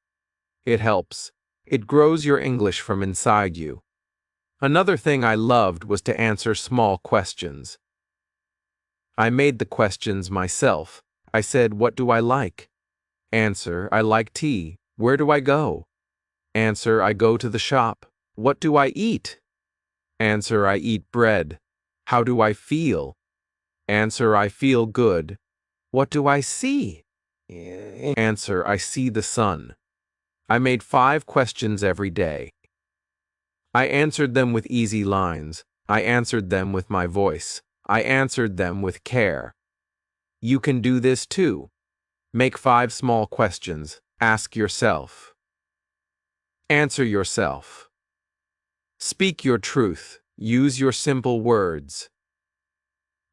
It helps. It grows your English from inside you. Another thing I loved was to answer small questions. I made the questions myself. I said, what do I like? Answer, I like tea. Where do I go? Answer, I go to the shop. What do I eat? Answer, I eat bread. How do I feel? Answer, I feel good. What do I see? Answer, I see the sun. I made 5 questions every day. I answered them with easy lines. I answered them with my voice. I answered them with care. You can do this too. Make 5 small questions. Ask yourself. Answer yourself. Speak your truth. Use your simple words.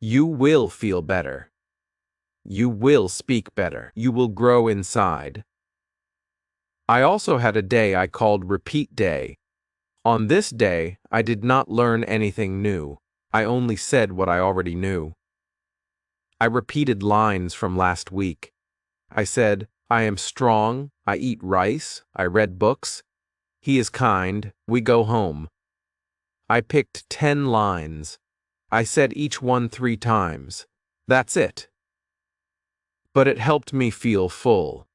You will feel better. You will speak better. You will grow inside. I also had a day I called Repeat Day. On this day, I did not learn anything new. I only said what I already knew. I repeated lines from last week. I said, I am strong, I eat rice, I read books, he is kind, we go home. I picked 10 lines. I said each one 3 times. That's it. But it helped me feel full.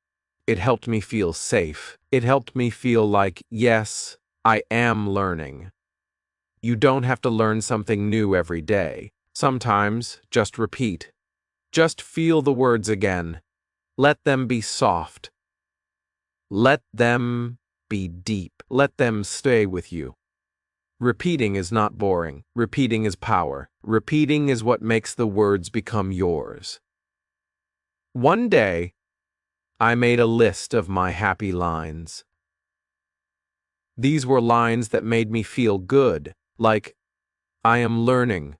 It helped me feel safe. It helped me feel like, yes, I am learning. You don't have to learn something new every day. Sometimes, just repeat. Just feel the words again. Let them be soft. Let them be deep. Let them stay with you. Repeating is not boring. Repeating is power. Repeating is what makes the words become yours. One day, I made a list of my happy lines. These were lines that made me feel good, like, I am learning.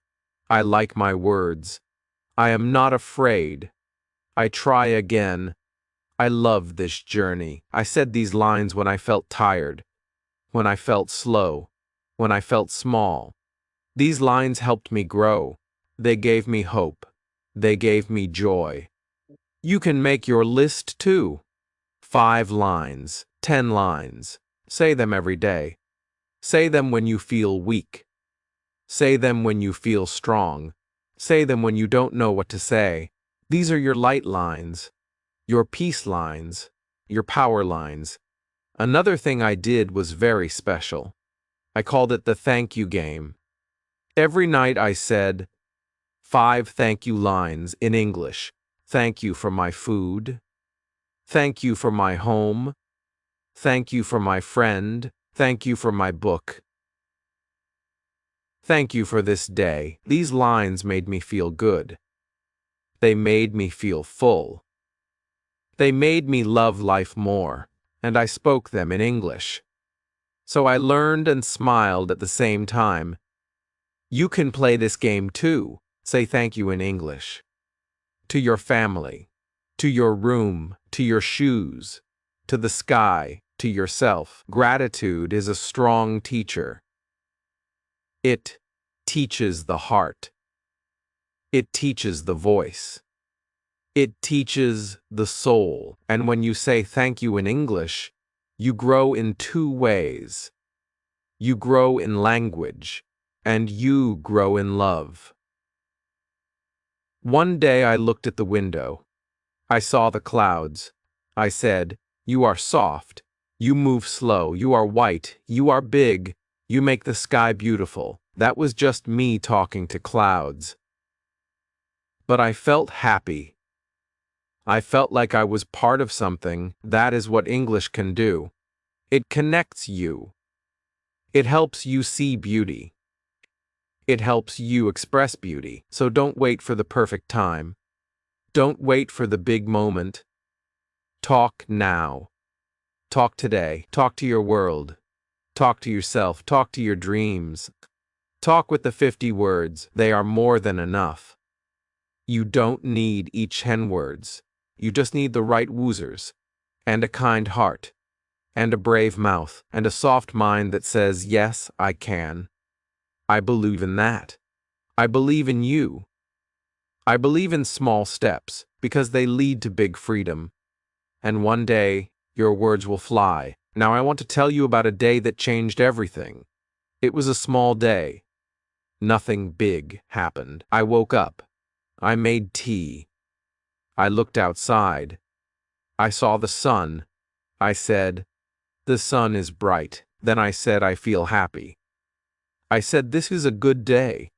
I like my words. I am not afraid. I try again. I love this journey. I said these lines when I felt tired, when I felt slow, when I felt small. These lines helped me grow. They gave me hope. They gave me joy. You can make your list too. 5 lines, 10 lines. Say them every day. Say them when you feel weak. Say them when you feel strong. Say them when you don't know what to say. These are your light lines, your peace lines, your power lines. Another thing I did was very special. I called it the thank you game. Every night I said 5 thank you lines in English. Thank you for my food. Thank you for my home. Thank you for my friend. Thank you for my book. Thank you for this day. These lines made me feel good. They made me feel full. They made me love life more, and I spoke them in English. So I learned and smiled at the same time. You can play this game too. Say thank you in English. To your family, to your room, to your shoes, to the sky, to yourself. Gratitude is a strong teacher. It teaches the heart. It teaches the voice. It teaches the soul. And when you say thank you in English, you grow in two ways. You grow in language, and you grow in love. One day I looked at the window. I saw the clouds. I said, "You are soft. You move slow. You are white. You are big. You make the sky beautiful." That was just me talking to clouds. But I felt happy. I felt like I was part of something. That is what English can do. It connects you. It helps you see beauty. It helps you express beauty. So don't wait for the perfect time. Don't wait for the big moment. Talk now. Talk today. Talk to your world. Talk to yourself. Talk to your dreams. Talk with the 50 words. They are more than enough. You don't need each 10 words. You just need the right woozers, and a kind heart, and a brave mouth, and a soft mind that says, yes, I can. I believe in that. I believe in you. I believe in small steps, because they lead to big freedom. And one day, your words will fly. Now I want to tell you about a day that changed everything. It was a small day. Nothing big happened. I woke up. I made tea. I looked outside. I saw the sun. I said, "The sun is bright." Then I said, "I feel happy." I said, "This is a good day."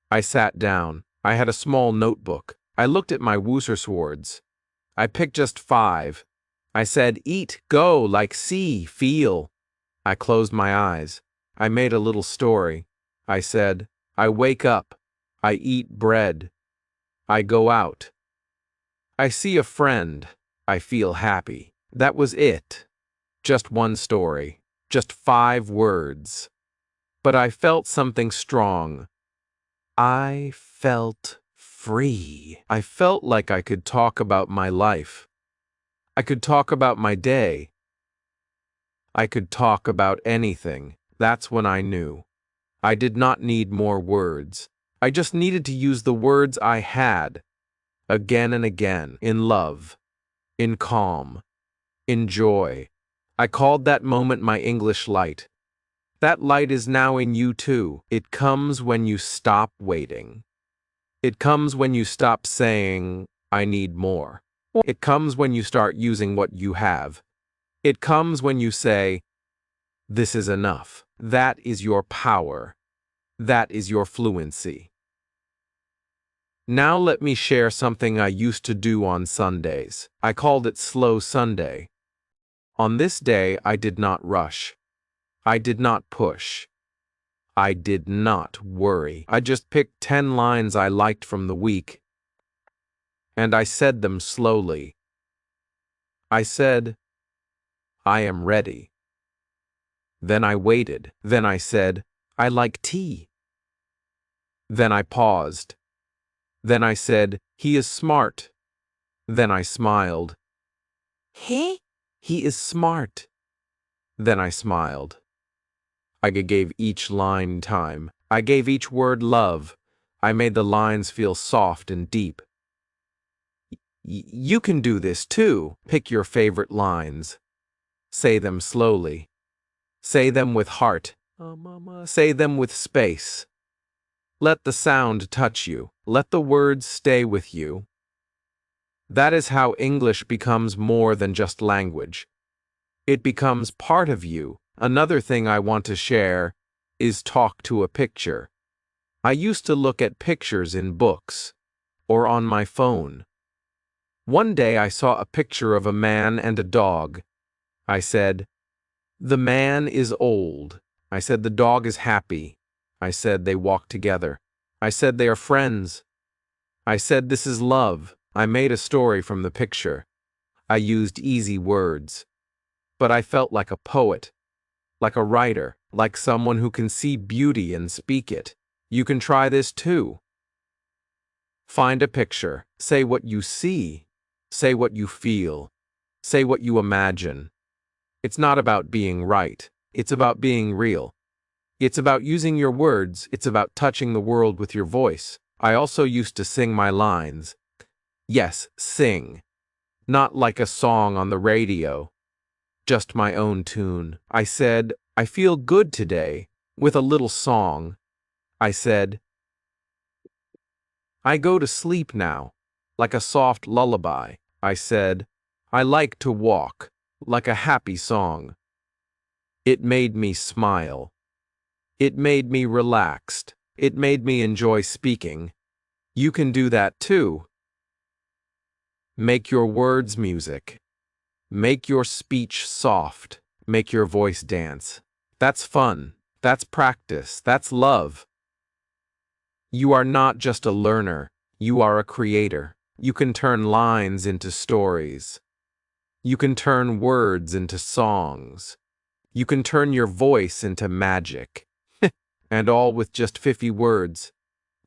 I sat down. I had a small notebook. I looked at my words. I picked just 5. I said, "Eat, go, like, see, feel." I closed my eyes. I made a little story. I said, I wake up. I eat bread. I go out. I see a friend. I feel happy. That was it. Just one story. Just 5 words. But I felt something strong. I felt free. I felt like I could talk about my life. I could talk about my day. I could talk about anything. That's when I knew. I did not need more words. I just needed to use the words I had, again and again, in love, in calm, in joy. I called that moment my English light. That light is now in you too. It comes when you stop waiting. It comes when you stop saying, I need more. It comes when you start using what you have. It comes when you say, this is enough. That is your power. That is your fluency. Now let me share something I used to do on Sundays. I called it Slow Sunday. On this day, I did not rush. I did not push. I did not worry. I just picked 10 lines I liked from the week, and I said them slowly. I said, I am ready. Then I waited. Then I said, I like tea. Then I paused. Then I said, he is smart. Then I smiled. He? He is smart. Then I smiled. I gave each line time. I gave each word love. I made the lines feel soft and deep. You can do this too. Pick your favorite lines. Say them slowly. Say them with heart. Say them with space. Let the sound touch you. Let the words stay with you. That is how English becomes more than just language. It becomes part of you. Another thing I want to share is talk to a picture. I used to look at pictures in books or on my phone. One day I saw a picture of a man and a dog. I said, "The man is old." I said, "The dog is happy." I said, "They walk together." I said, "They are friends." I said, "This is love." I made a story from the picture. I used easy words. But I felt like a poet, like a writer, like someone who can see beauty and speak it. You can try this too. Find a picture. Say what you see. Say what you feel. Say what you imagine. It's not about being right. It's about being real. It's about using your words. It's about touching the world with your voice. I also used to sing my lines. Yes, sing. Not like a song on the radio. Just my own tune. I said, "I feel good today," with a little song. I said, "I go to sleep now," like a soft lullaby. I said, "I like to walk," like a happy song. It made me smile. It made me relaxed. It made me enjoy speaking. You can do that too. Make your words music. Make your speech soft. Make your voice dance. That's fun. That's practice. That's love. You are not just a learner. You are a creator. You can turn lines into stories. You can turn words into songs. You can turn your voice into magic. And all with just 50 words.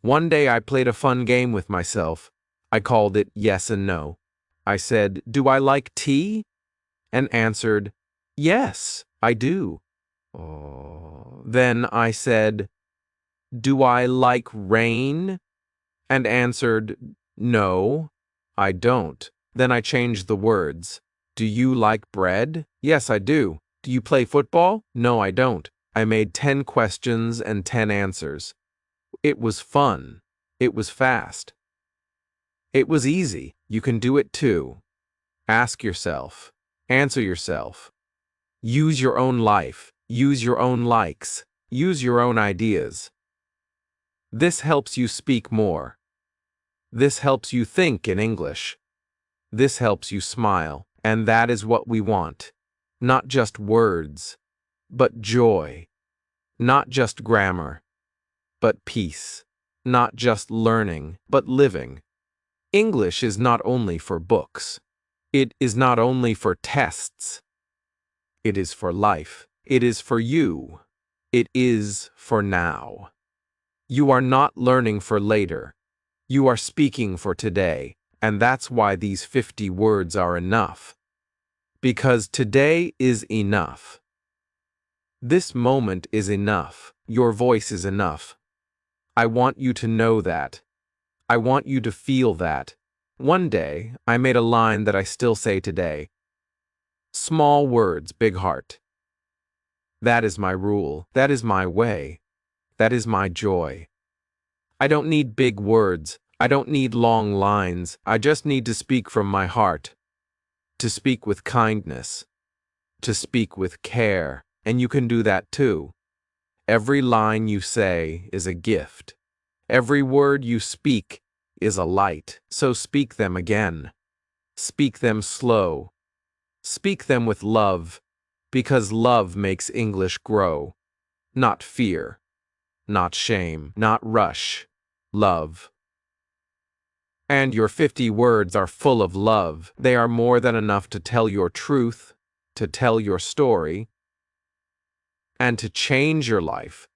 One day I played a fun game with myself. I called it Yes and No. I said, "Do I like tea?" And answered, "Yes, I do." Then I said, "Do I like rain?" And answered, "No, I don't." Then I changed the words. "Do you like bread?" "Yes, I do." "Do you play football?" "No, I don't." I made 10 questions and 10 answers. It was fun. It was fast. It was easy. You can do it too. Ask yourself. Answer yourself. Use your own life. Use your own likes. Use your own ideas. This helps you speak more. This helps you think in English. This helps you smile. And that is what we want. Not just words, but joy. Not just grammar, but peace. Not just learning, but living. English is not only for books. It is not only for tests. It is for life. It is for you. It is for now. You are not learning for later. You are speaking for today, and that's why these 50 words are enough. Because today is enough. This moment is enough. Your voice is enough. I want you to know that. I want you to feel that. One day, I made a line that I still say today. Small words, big heart. That is my rule. That is my way. That is my joy. I don't need big words. I don't need long lines. I just need to speak from my heart. To speak with kindness. To speak with care. And you can do that too. Every line you say is a gift. Every word you speak is a light. So speak them again. Speak them slow. Speak them with love, because love makes English grow. Not fear. Not shame. Not rush. Love. And your 50 words are full of love. They are more than enough to tell your truth, to tell your story, and to change your life.